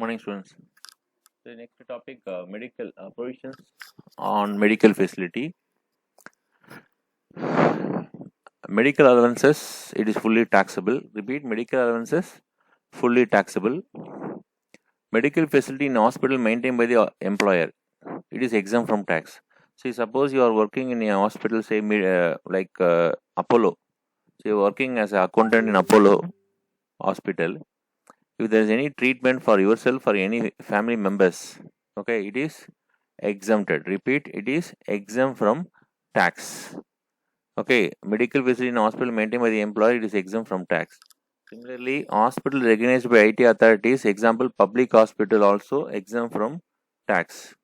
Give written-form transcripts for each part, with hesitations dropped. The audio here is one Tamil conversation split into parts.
Morning, students. So, next topic, medical provisions on medical facility. Medical allowances, it is fully taxable. Repeat, medical allowances, fully taxable. Medical facility in hospital maintained by the employer, it is exempt from tax. See, suppose you are working in a hospital, say like Apollo. So, you are working as an accountant in Apollo hospital. If there is any treatment for yourself or any family members, okay, it is exempted. Repeat, it is exempt from tax. Okay, medical facility in hospital maintained by the employer, it is exempt from tax. Similarly, hospital recognized by IT authorities, example, public hospital also exempt from tax.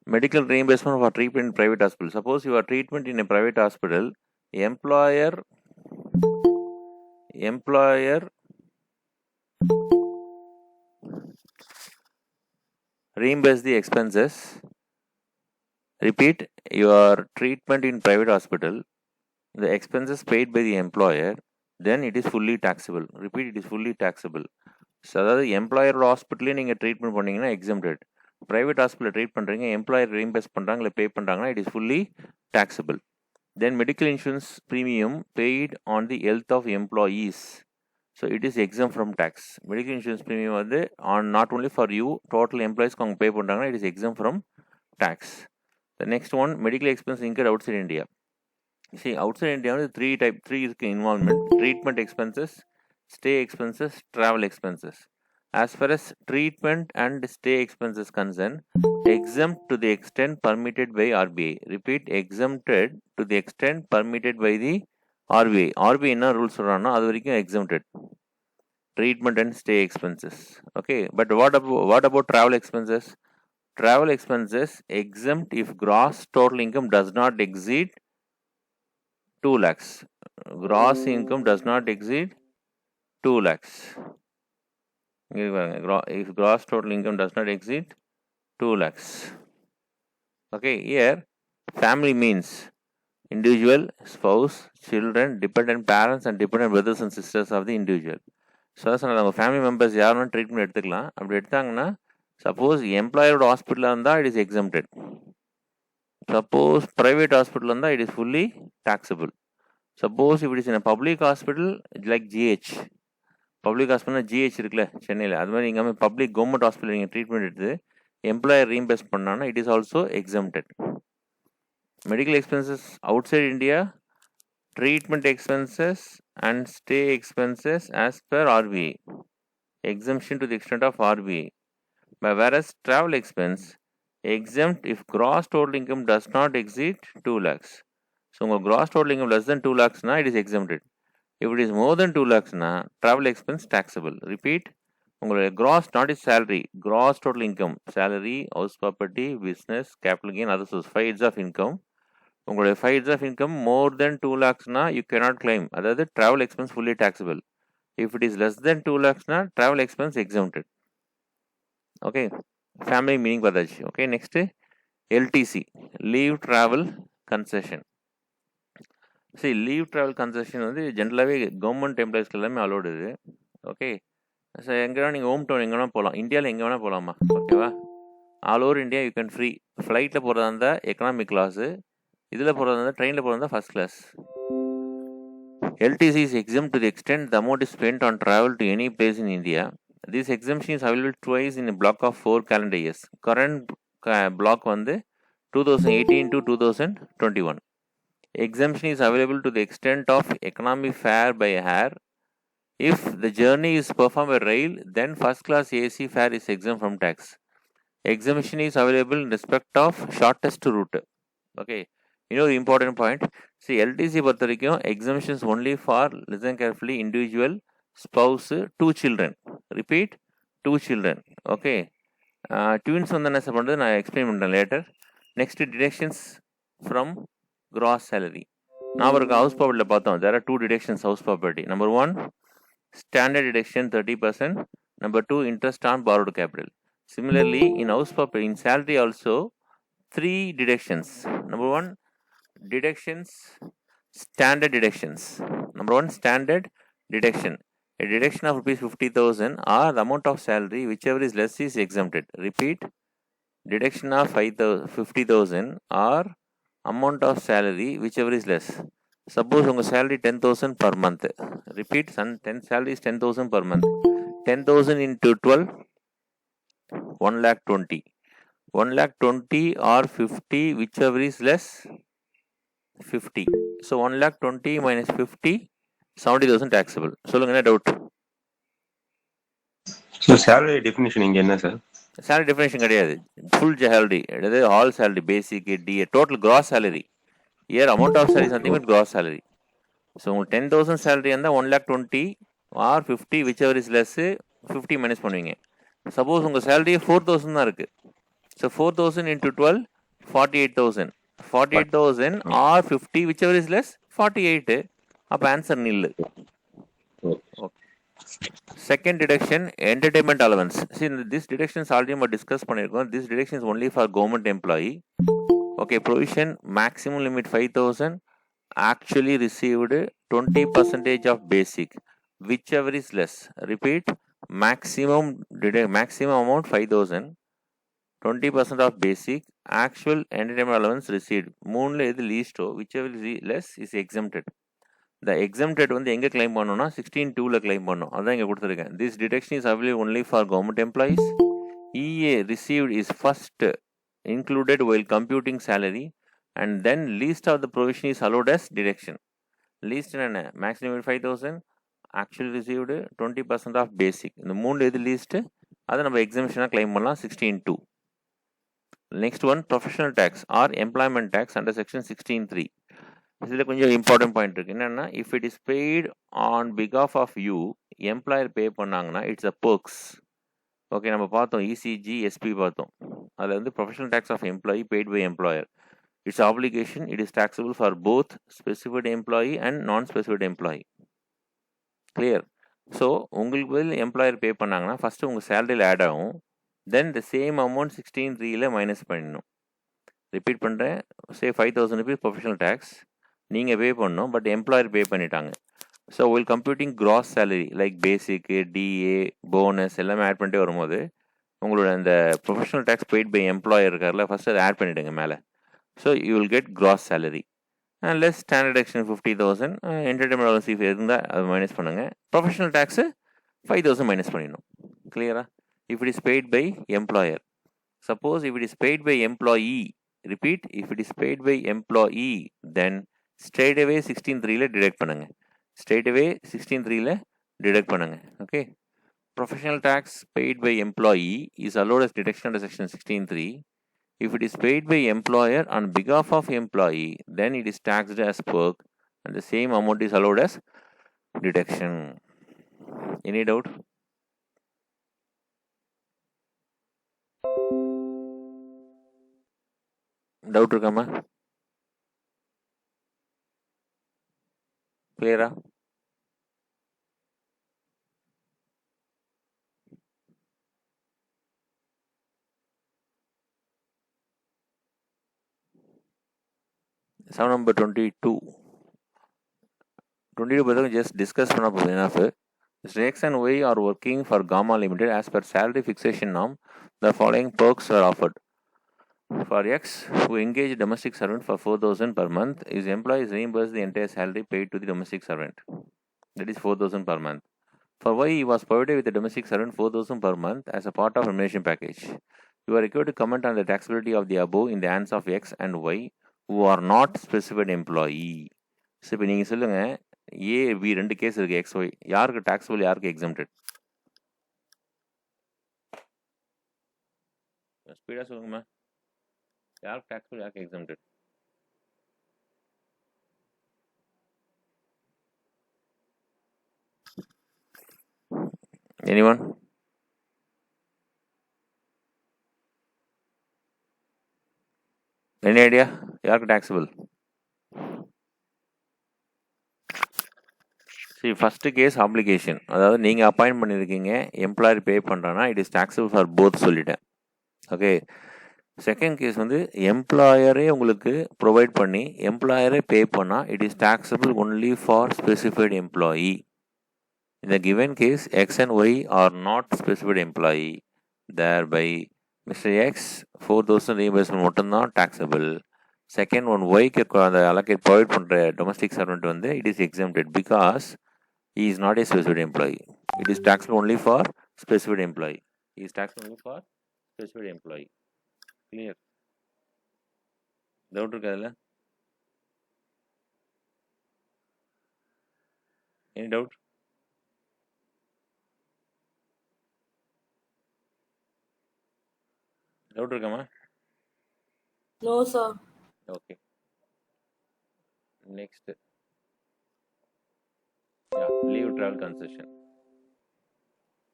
Medical reimbursement for treatment in private hospital. Suppose you are treatment in a private hospital, employer reimburse the expenses. Repeat, your treatment in private hospital, the expenses paid by the employer, then it is fully taxable. Repeat, it is fully taxable. So அதாவது எம்ப்ளாயரோட ஹாஸ்பிட்டலே நீங்கள் ட்ரீட்மெண்ட் பண்ணீங்கன்னா எக்ஸம்டட். ப்ரைவேட் ஹாஸ்பிட்டலில் ட்ரீட் பண்ணுறீங்க, எம்ப்ளாயர் ரீம்பர்ஸ் பண்ணுறாங்க இல்லை பே பண்ணுறாங்கன்னா it is fully taxable. Then medical insurance premium paid on the health of employees, so it is exempt from tax. Medical insurance premium வந்து on not only for you, total employees அவங்க pay பண்ணுறாங்கன்னா it is exempt from tax. The next one, medical expense incurred outside India. See, outside India வந்து three இருக்கு involvement: treatment expenses, stay expenses, travel expenses. As far as treatment and stay expenses concerned, exempt to the extent permitted by RBI. Repeat, exempted to the extent permitted by the RBI. RBI என்ன ரூல்ஸ் சொல்றாங்கன்னா அது வரைக்கும் exempted. Treatment and stay expenses. Okay, but what about travel expenses? Travel expenses exempt if gross total income does not exceed 2 lakhs. Gross income does not exceed 2 lakhs. If gross total income does not exceed 2 lakhs. Okay, here family means individual, spouse, children, dependent parents and dependent brothers and sisters of the individual. So அதான் சொன்னாங்க, அவங்க ஃபேமிலி மெம்பர்ஸ் யாரும் ட்ரீட்மெண்ட் எடுத்துக்கலாம். அப்படி எடுத்தாங்கன்னா சப்போஸ் எம்ப்ளாயரோட ஹாஸ்பிட்டலாக இருந்தால் it is exempted. Suppose private hospital இருந்தால் it is fully taxable. Suppose if it is in a public hospital like GH, public hospital GH இருக்குல்ல சென்னையில், அது மாதிரி இங்கே பப்ளிக் கவர்மெண்ட் ஹாஸ்பிட்டல் நீங்கள் ட்ரீட்மெண்ட் எடுத்து எம்ப்ளாயர் ரீம்பர்ஸ் பண்ணாங்கன்னா it is also exempted. Medical expenses outside India, treatment expenses and stay expenses as per RBI, exemption to the extent of RBI. Whereas travel expense exempt if gross total income does not exceed 2 lakhs. So உங்கள் gross total income less than 2 lakhsனா it is exempted. If it is more than 2 lakhsனா travel expense taxable. Repeat, உங்களுடைய gross, not is salary, gross total income, salary, house property, business, capital gain, other source, 5 heads of income. உங்களுடைய 5 heads of income more than 2 lakhsனா you cannot claim. அதாவது travel expense fully taxable. If it is less than 2 lakhsனா travel expense exempted. Okay, family meaning பார்த்தாச்சு. Okay, next LTC, leave travel concession. சரி, லீவ் ட்ராவல் கன்செஷன் வந்து ஜென்ரலாகவே கவர்மெண்ட் எம்ப்ளாயிஸ்க்கு எல்லாமே அலோடு இது. ஓகே, சார் எங்கே வேணால் நீங்கள் ஹோம் டவுன் எங்கே வேணால் போகலாம், இந்தியாவில் எங்கே வேணால் போகலாமா? ஓகேவா, all over India you can free. ஃப்ளைட்டில் போகிறதா இருந்தால் எக்கனாமிக் கிளாஸு, இதில் போகிறதா இருந்தால் ட்ரெயினில் போகிறதா இருந்தால் first class. LTC is exempt to the extent the amount is spent on travel to any place in India. This exemption is available twice in a block of 4 calendar years. Current block வந்து 2018 to 2021. Exemption is available to the extent of economy fare by air. If the journey is performed by rail, then first class AC fare is exempt from tax. Exemption is available in respect of shortest route. Okay, you know the important point. See, LTC பொறுத்த வரைக்கும் exemptions only for, listen carefully, individual, spouse, 2 children. Repeat, 2 children. Okay, twins வந்து என்ன பண்ணுறது நான் எக்ஸ்பிளைன் பண்ணுறேன் later. Next, deductions from gross salary. Now our house property பார்த்தோம், there are 2 deductions house property. Number 1, standard deduction 30%. Number 2, interest on borrowed capital. Similarly, in house property, in salary also 3 deductions. Number 1, deductions, standard deductions. Number 1, standard deduction. A deduction of rupees 50,000 or the amount of salary whichever is less is exempted. Repeat, deduction of 50,000 or amount of salary whichever is less. Suppose உங்கள் salary 10,000 per month. Repeat, 10 salary is 10,000 per month. 10,000 into 12, 1,20,000. 1,20,000 or 50, whichever is less, 50. So 1,20,000 minus 50, 70,000 taxable. சொல்லுங்க, என்ன டவுட்? ஸோ சேலரி டெஃபினிஷன் இங்கே என்ன சார்? சேலரி டெஃபினேஷன் கிடையாது. ஃபுல் சேலரி, அதாவது all salary, basic, DA, total gross salary. Year amount of salary something but gross salary. So உங்களுக்கு 10,000 சேலரி இருந்தால் 1,20,000 or 50 whichever is less 50 minus பண்ணுவீங்க. சப்போஸ் உங்கள் சேலரி 4,000 தான் இருக்குது. So 4,000 into 12, 48,000. 48,000 or 50 whichever is less 48. அப்போ answer nil. Okay. Second deduction, entertainment allowance. See, this deduction is already நம்ம discuss பண்ணிருக்கோம். This deduction is only for government employee. Okay, provision maximum limit 5,000. Actually received 20% of basic, whichever is less. Repeat, maximum amount 5,000. 20% of basic. Actual entertainment allowance received. மூணுல எது least, whichever is less is exempted. The exempted வந்து எங்கே கிளைம் பண்ணணும்னா 16(2)ல கிளைம் பண்ணணும். அதான் இங்கே கொடுத்துருக்கேன். This deduction is available only for government employees. EA received is first included while computing salary and then least of the provision is allowed as deduction. Least என்ன, maximum 5,000, actually received 20% of basic. இந்த மூணு எது least, அதை நம்ம exemption கிளைம் பண்ணலாம் 16(2). Next one, professional tax or employment tax under section 16(3). இதில் கொஞ்சம் இம்பார்ட்டன்ட் பாயிண்ட் இருக்குது. என்னென்னா, if it is paid on பிகாஃப் ஆஃப் யூ, எம்ப்ளாயர் பே பண்ணாங்கன்னா இட்ஸ் அ பெர்க்ஸ். ஓகே, நம்ம பார்த்தோம் இசிஜி, எஸ்பி பார்த்தோம். அதில் வந்து professional tax of employee paid by employer. Its application, it is taxable for both specified employee and non specified employee. Clear? So உங்களுக்கு பதில் எம்ப்ளாயர் பே பண்ணாங்கன்னா ஃபஸ்ட்டு உங்கள் சேலரியில் ஆட் ஆகும். தென் த சேம் அமௌண்ட் 16(3)ல மைனஸ் பண்ணிடணும். ரிப்பீட் பண்ணுறேன். சே 5,000 rupees ப்ரொஃபஷனல் டேக்ஸ் நீங்கள் பே பண்ணணும், பட் எம்ப்ளாயர் பே பண்ணிட்டாங்க. So will computing gross salary like basic, DA, bonus எல்லாமே ஆட் பண்ணிட்டே வரும்போது உங்களோட அந்த professional tax paid by employer இருக்கார்ல, ஃபஸ்ட்டு அதை ஆட் பண்ணிவிடுங்க மேலே. So you will get gross salary and less standard deduction 50,000. Entertainment allowance if இருந்தால் அது மைனஸ் பண்ணுங்கள். ப்ரொஃபஷனல் டேக்ஸு 5,000 மைனஸ் பண்ணிடணும். கிளியரா? If it is paid by employer. Suppose if it is paid by employee, repeat, if it is paid by employee, then straight away 16(3)ல டிடெக்ட் பண்ணுங்க. straight away 16(3)ல டிடெக்ட் பண்ணுங்க. Okay. Professional tax paid by employee is allowed as deduction under section 16(3). If it is paid by employer on behalf of employee, then it is taxed as perk and the same amount is allowed as deduction. Any doubt? Doubt irukama? Clear? Sum number 22. 22 பத்தி just discuss பண்ண போதும். enough. X and Y are working for Gamma Limited as per salary fixation norm. The following perks are offered. For X, who engaged domestic servant for 4,000 per month, his employee is reimbursed the entire salary paid to the domestic servant. That is 4,000 per month. For Y, he was provided with the domestic servant 4,000 per month as a part of remuneration package. You are required to comment on the taxability of the above in the hands of X and Y, who are not specified employee. So இப்போ நீங்கள் சொல்லுங்கள், ஏ பி ரெண்டு கேஸ் இருக்குது, எக்ஸ் ஒய். யாருக்கு டாக்ஸபிள், யாருக்கு எக்ஸம்டட்? ஸ்பீடாக சொல்லுங்கம்மா. யாருக்கு டாக்ஸபிள், யாருக்கு எக்ஸம்டட்? Anyone? Any idea? யாருக்கு டாக்ஸபிள்? சரி, ஃபஸ்ட்டு கேஸ் ஆப்ளிகேஷன். அதாவது நீங்கள் அப்பாயின்ட் பண்ணியிருக்கீங்க, எம்ப்ளாயர் பே பண்ணுறான்னா it is taxable for both சொல்லிட்டேன். ஓகே. செகண்ட் கேஸ் வந்து எம்ப்ளாயரே உங்களுக்கு ப்ரொவைட் பண்ணி எம்ப்ளாயரே பே பண்ணால் it is taxable only for specified employee. In the given case, X and Y are not specified employee. Thereby, Mr. X 4,000 reimbursement மட்டும்தான் taxable. Second one, Y க்கு அந்த allocate provide பண்ற domestic servant வந்து it is exempted because he is not a specified employee. It is taxable only for specified employee. He is taxable only for specified employee. Clear? Doubt இருக்கா அதில்? Any doubt? Doubt இருக்காமா? No, sir. Okay. Next. Yeah, leave travel concession.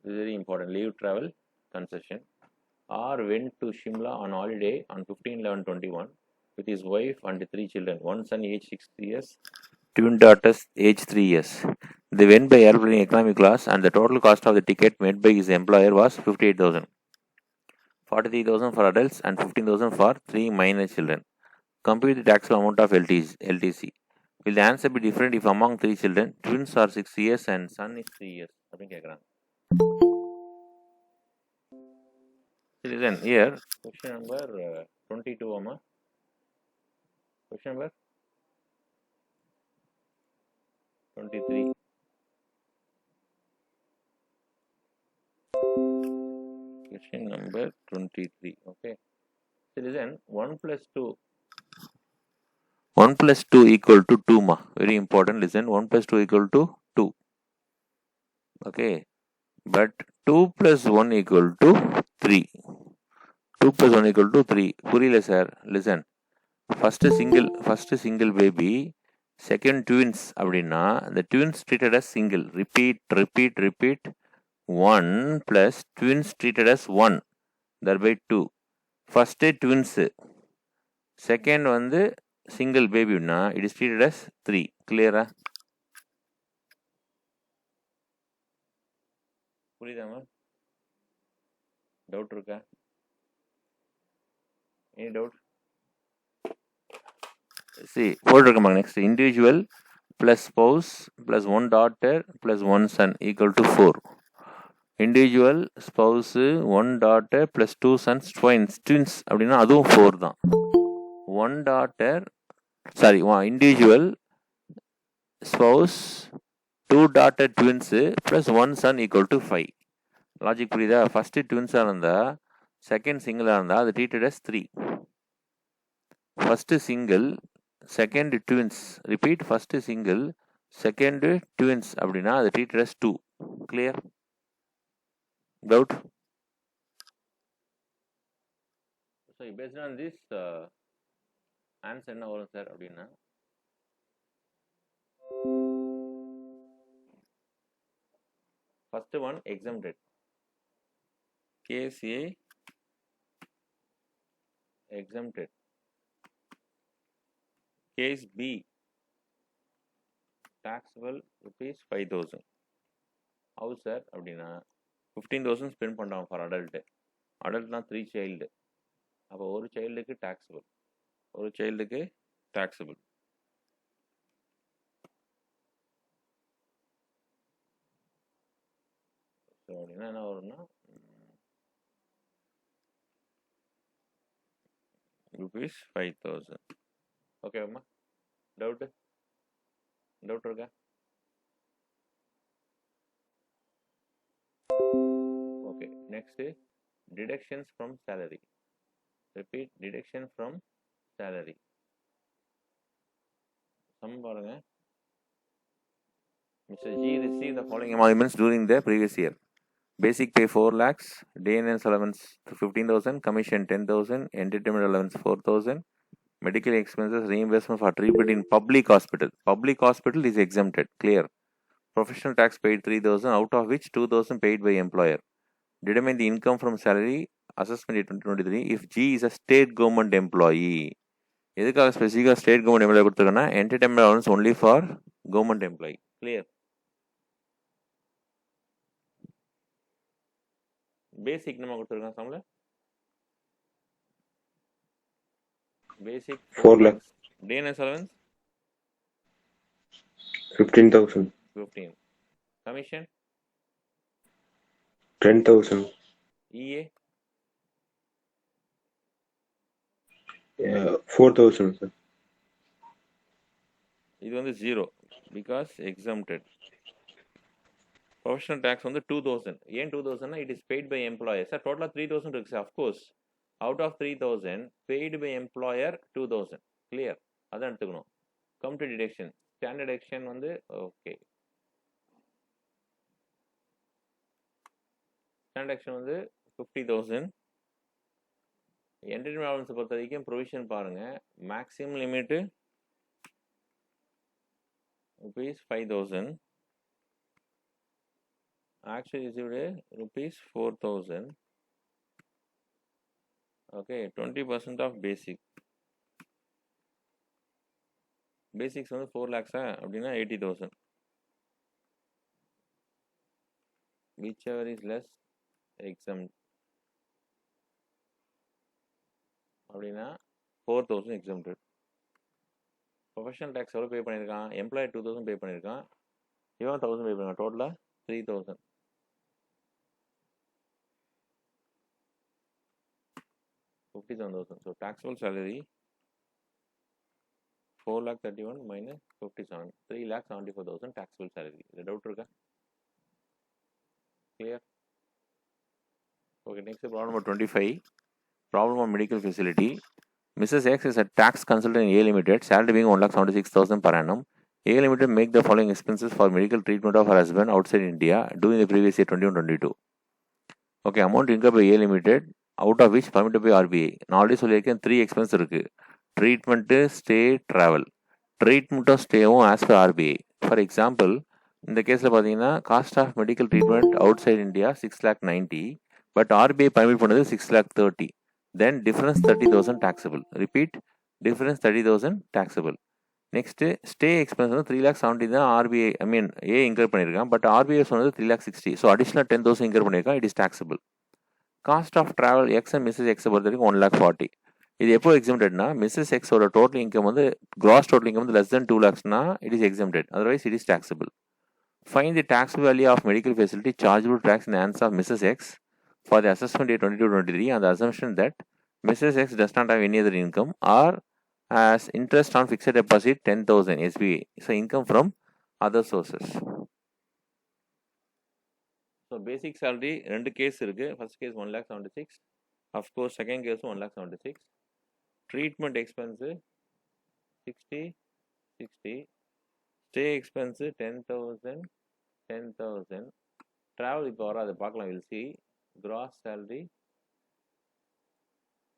This is very important. Leave travel concession. R went to Shimla on holiday on 15/11/21 with his wife and 3 children. One son aged 6 years, twin daughters aged 3 years. They went by airplane economy class and the total cost of the ticket made by his employer was 58,000. 43,000 for adults and 15,000 for 3 minor children. Compute the taxable amount of LTC. Will the answer be different if among 3 children, twins are 6 years and son is 3 years? அப்படின்னு கேட்குறாங்க. Then here, question number 22, Amma. Question number 23. Question number 23. Okay. So listen, 1 plus 2. 1 plus 2 equal to 2, ma. Very important. Listen, 1 plus 2 equal to 2. Okay. But 2 plus 1 equal to 3. 2 plus 1 equal to 3. புரியல sir. Listen. First single baby, second twins அப்படின்னா the twins treated as single. Repeat. 1 plus twins treated as 1. Thereby 2. First twins. Second வந்து single babyனா it is treated as 3. Clear-ஆ? புரியுதாமா? டவுட் இருக்கா? Any doubt? See, போட்டிருக்கோம் next. Individual plus spouse plus 1 daughter plus 1 son equal to 4. Individual, spouse, 1 daughter plus 2 sons, twins அப்படின்னா அதுவும் 4 தான். 1 daughter, individual, spouse, 2 daughter twins plus 1 son equal to 5. Logic புரியுதா? ஃபர்ஸ்ட் ட்வின்ஸாக இருந்தால் செகண்ட் சிங்கிளாக இருந்தால் அது treated as 3. First single second twins, repeat, first single second twins அப்படின்னா அது treated as 2. Clear? Doubt? So based on this answer என்ன வரும் சார் அப்படின்னா first one exempted. Case A exempted. Case B taxable rupees 5,000. How sir அப்படின்னா 15,000 ஸ்பெண்ட் பண்ணுறாங்க ஃபார் அடல்ட்னா 3 சைல்டு. அப்போ ஒரு சைல்டுக்கு taxable. ஸோ அப்படின்னா என்ன வரும்னா rupees 5,000. ஓகேவாம்மா? டவுட் இருக்கா? Okay, next deductions from salary. Repeat, deduction from salary. Sum பாருங்க. Mr. G received the following emoluments during the previous year. Basic pay 4 lakhs, day and allowance 15,000, commission 10,000, entertainment allowance 4,000, medical expenses reimbursement for treatment in public hospital. Public hospital is exempted. Clear? Professional tax paid 3,000, out of which 2,000 paid by employer. Determine the income from salary assessment 2023 if G is a state government employee. எதுக்காக ஸ்பெசிஃபிக்காக ஸ்டேட் கவர்மெண்ட் எம்ப்ளாயி கொடுத்துருக்கோன்னா entertainment allowance only for government employee. Clear? Basic நம்ம கொடுத்துருக்கோம் சம்பளம் பேசிக் 4 lakhs. DNS allowance 15,000. 15. Commission 10,000. EA 4,000, sir. இது வந்து 0 பிகாஸ் exempted. ப்ரொஃபஷனல் டேக்ஸ் வந்து 2000. ஏன் 2000னா it is paid by employer. Sir டோட்டலாக 3000 இருக்கு sir. Of course out of 3000 paid by employer 2000. Clear, அதான் எடுத்துக்கணும். Come to deduction. Standard deduction வந்து ஓகே, ஸ்டாண்டர்ட் டிடக்ஷன் வந்து 50,000. என்டர்டைன்மெண்ட் அலவன்ஸை பொறுத்த வரைக்கும் ப்ரொவிஷன் பாருங்க, maximum limit rupees 5,000. Actually received rupees 4,000. Okay, 20% of basic. Basics வந்து 4 lakhs அப்படின்னா 80,000. Whichever is less exempt. அப்படின்னா 4,000 exempted. ப்ரொஃபஷனல் டேக்ஸ் எவ்வளோ பே பண்ணியிருக்கான்? எம்ப்ளாயர் 2,000 பே பண்ணியிருக்கான், இவன் 1,000 பே பண்ணிருக்கான். டோட்டலாக 3,000. 57,000. So taxable salary 4,31,000 minus 57, 3,74,000 taxable salary. இது டவுட் இருக்கா? Clear? Okay, next problem number 25. Problem of medical facility. Mrs. X is a tax consultant in A Limited, salary being 1,76,000 per annum. A Limited make the following expenses for medical treatment of her husband outside India during the previous year 21-22. Okay, amount incurred by A Limited, out of which permitted by RBI. நான் ஆல்ரெடி சொல்லியிருக்கேன், 3 எக்ஸ்பென்ஸ் இருக்குது: ட்ரீட்மெண்ட்டு, ஸ்டே, ட்ராவல். ட்ரீட்மெண்ட்டும் ஸ்டேவும் as per RBI. For example, இந்த கேஸில் பார்த்தீங்கன்னா cost of medical treatment outside India 6,90,000, but RBI permit பண்ணது 6,30,000. Then difference 30,000 taxable. Repeat, difference 30,000 taxable. Next, stay expense வந்து 3,70,000 தான் RBI, A இன்கர் பண்ணியிருக்கான், பட் RBI சொன்னது 3,60,000. ஸோ அடிஷ்னல் 10,000 இன்கர் பண்ணியிருக்கான், it is taxable. Cost of travel X and Mrs எக்ஸை பொறுத்த வரைக்கும் 1,40,000. இது எப்போ எக்ஸம்டட்னா, மிஸ்ஸஸ் எக்ஸோட டோட்டல் இன்கம் வந்து கிராஸ் டோட்டல் இன்கம் வந்து less than 2 lakhsனா it is exempted, otherwise it is taxable. Find the taxable value of medical facility chargeable tax in the hands of Mrs. X for the assessment year 22-23 on the assumption that Mrs. X does not have any other income or has interest on fixed deposit 10,000 SBA. So income from other sources. So basic salary ரெண்டு கேஸ் இருக்கு. First case 1,76,000. Of course second case 1,76,000. Treatment expense 60. Stay expense 10,000. Travel இப்போ வர அதை பார்க்கலாம், will see. Gross salary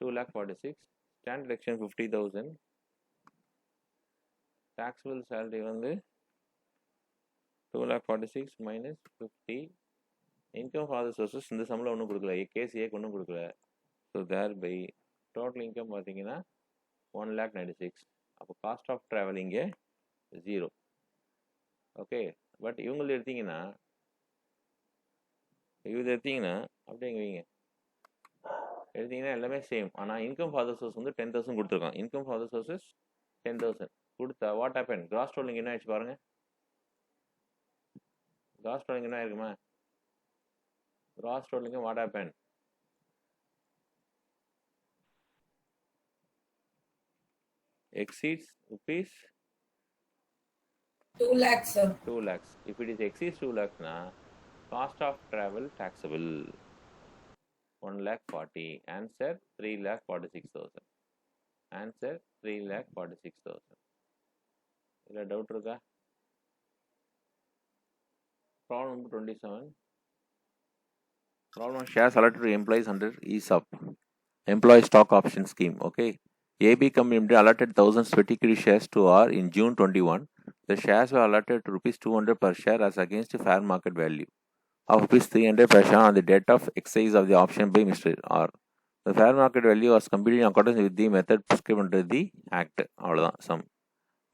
2,46,000. Standard deduction 50,000. taxable salary வந்து 2,46,000 minus 50. Income for other sources இந்த சம்பளம் ஒன்றும் கொடுக்கல, கேஸ் ஏக்கு ஒன்றும் கொடுக்கல. So thereby total income பார்த்தீங்கன்னா 1,96,000. அப்போ காஸ்ட் ஆஃப் ட்ராவலிங்கே 0. ஓகே, பட் இவங்களது எடுத்தீங்கன்னா அப்படியே எங்கே வைங்க எடுத்தீங்கன்னா எல்லாமே சேம். ஆனால் இன்கம் ஃபாதர் சோர்ஸ் வந்து 10,000 கொடுத்துருக்கான். இன்கம் ஃபாதர் சோர்ஸஸ் 10,000 கொடுத்தா வாட் ஹேப்பன்? கிராஸ் டோலிங் என்ன ஆயிடுச்சு பாருங்க. கிராஸ் டோலிங் என்ன இருக்குமா? Cross tolling what happen? exceeds rupees 2 lakhs, sir. 2 lakhs. If it is exceeds 2 lakhs na cost of travel taxable 1,40,000. Answer 3,46,000. Answer 3,46,000. இல்ல டவுட் இருக்கா? Problem number 27. Problem shares allotted to employees under ESOP, employee stock option scheme. Okay, AB company limited allotted 1,000 sweat equity shares to R in June 21. The shares were allotted to rupees 200 per share as against the fair market value of rupees 300 per share on the date of exercise of the option by Mr. R. The fair market value was computed in accordance with the method prescribed under the Act. அவ்வளோதான் சம்.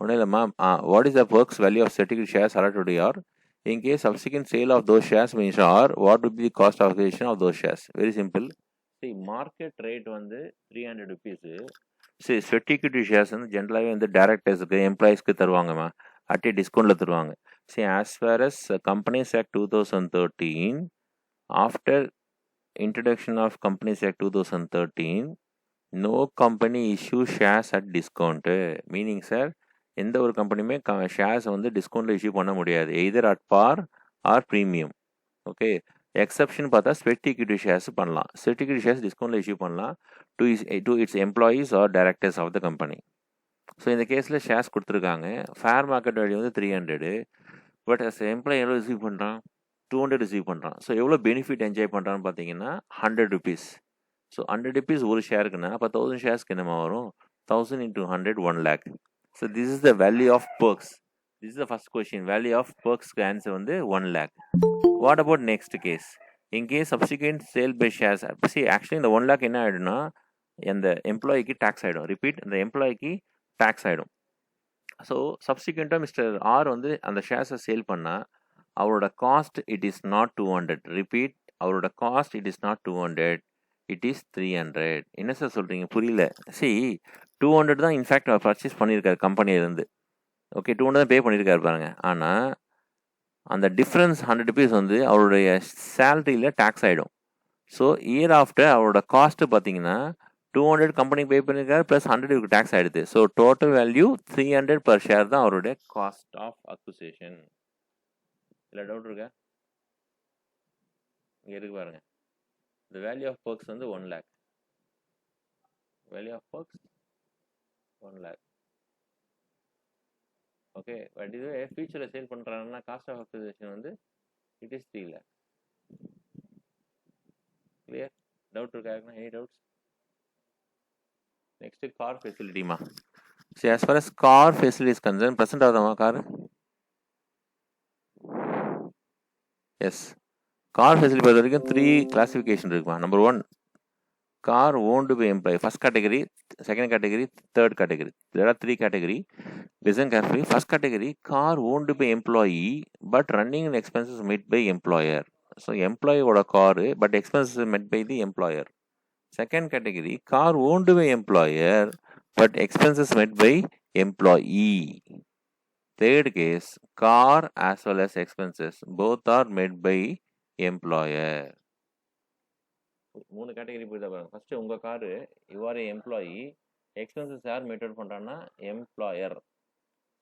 ஒன்றும் இல்லைம்மா, what is the works value of certificate shares allotted to R? In case subsequent sale of those shares by Mr. R, what would be the cost of acquisition of those shares? Very simple. See, market rate வந்து 300 rupees. சரி, ஸ்வெட் ஈக்விட்டி ஷேர்ஸ் வந்து ஜென்ரலாகவே வந்து டேரக்டர்ஸுக்கு எம்ப்ளாயிஸ்க்கு தருவாங்கம்மா, அட் டிஸ்கவுண்ட்டில் தருவாங்க. சரி, as for us companies act 2013 After introduction of Companies Act 2013, no company issue shares at discount. Meaning sir எந்த ஒரு கம்பெனியுமே ஷேர்ஸ் வந்து டிஸ்கவுண்ட்டில் இஷ்யூ பண்ண முடியாது, either at par or premium. Okay, exception பார்த்தா ஸ்வெட் ஈக்விட்டி ஷேர்ஸ் பண்ணலாம். ஸ்வெட் ஈக்விட்டி ஷேர்ஸ் டிஸ்கவுண்ட்டில் இஷ்யூ பண்ணலாம் to its employees or directors of the company. So இந்த கேஸில் ஷேர்ஸ் கொடுத்துருக்காங்க, ஃபேர் மார்க்கெட் வேல்யூ வந்து 300, பட் அஸ் எம்ப்ளாயி எவ்வளோ ரிசீவ் பண்ணுறான், 200 ரிசீவ் பண்ணுறான். ஸோ எவ்வளோ பெனிஃபிட் என்ஜாய் பண்ணுறான்னு பார்த்தீங்கன்னா 100 rupees. ஸோ 100 rupees ஒரு ஷேருக்குன்னா அப்போ 1000 ஷேர்ஸ்க்கு என்னமா வரும், 1000 into 100, 1 lakh. So this is the value of perks. This is the first question. Value of perksக்கு ஆன்சர் வந்து 1 lakh. What about next case? In case subsequent sale by shares, actually இந்த 1 lakh என்ன ஆகிடும்னா அந்த எம்ப்ளாய்க்கு டேக்ஸ் ஆகிடும். ரிப்பீட், இந்த எம்ப்ளாய்க்கு டேக்ஸ் ஆகிடும். ஸோ சப்சிக்வெண்ட்டாக மிஸ்டர் ஆர் வந்து அந்த ஷேர்ஸை சேல் பண்ணால் அவரோட cost it is not 200. Repeat, அவரோட cost it is not 200, it is 300. என்ன சார் சொல்கிறீங்க, புரியல? சி 200 தான் இன்ஃபேக்ட் அவர் பர்ச்சேஸ் பண்ணியிருக்காரு கம்பெனியிலேருந்து. ஓகே, 200 தான் பே பண்ணியிருக்காரு பாருங்க. ஆனால் அந்த டிஃப்ரென்ஸ் 100 rupees வந்து அவருடைய சேலரியில் டேக்ஸ் ஆகிடும். ஸோ இயர் ஆஃப்டர் அவரோட காஸ்ட்டு பார்த்தீங்கன்னா 200 கம்பெனிக்கு பே பண்ணியிருக்காரு, ப்ளஸ் 100 டேக்ஸ் ஆகிடுது. So total value 300 per share தான் அவருடைய காஸ்ட் ஆஃப் அக்விசிஷன். இல்லை டவுட் இருக்கா? இங்கே இருக்கு பாருங்க. The value of perks வந்து 1 lakh. Value of perks 1 lakh. Okay, but இதுவே ஃபியூச்சரில் சேல் பண்ணுறாங்கன்னா காஸ்ட் ஆஃப் அக்விசிஷன் வந்து it is 3 lakh. Clear? Doubt இருக்கா? Any doubts? நெக்ஸ்ட் கார் ஃபெசிலிட்டிமா. சரி, as far as car facility is concerned, present ஆகுதாமா கார்? எஸ். கார் ஃபெசிலிட்டி பொறுத்த வரைக்கும் 3 கிளாசிஃபிகேஷன் இருக்குமா. Number 1, car owned by employee, first category, second category, third category. there are 3 category. Listen carefully. First category, car owned by employee but running expenses met by employer. So employee ஓட car but expenses met by the employer. Second category, car owned by employer but expenses met by employee. Third case, car as well as expenses both are met by employer. 3 category போயிட்டா பாருங்க. ஃபர்ஸ்ட் உங்க car, you are a employee, expenses யார் மெயின்டைன் பண்றான்னா எம்ப்ளாயர்.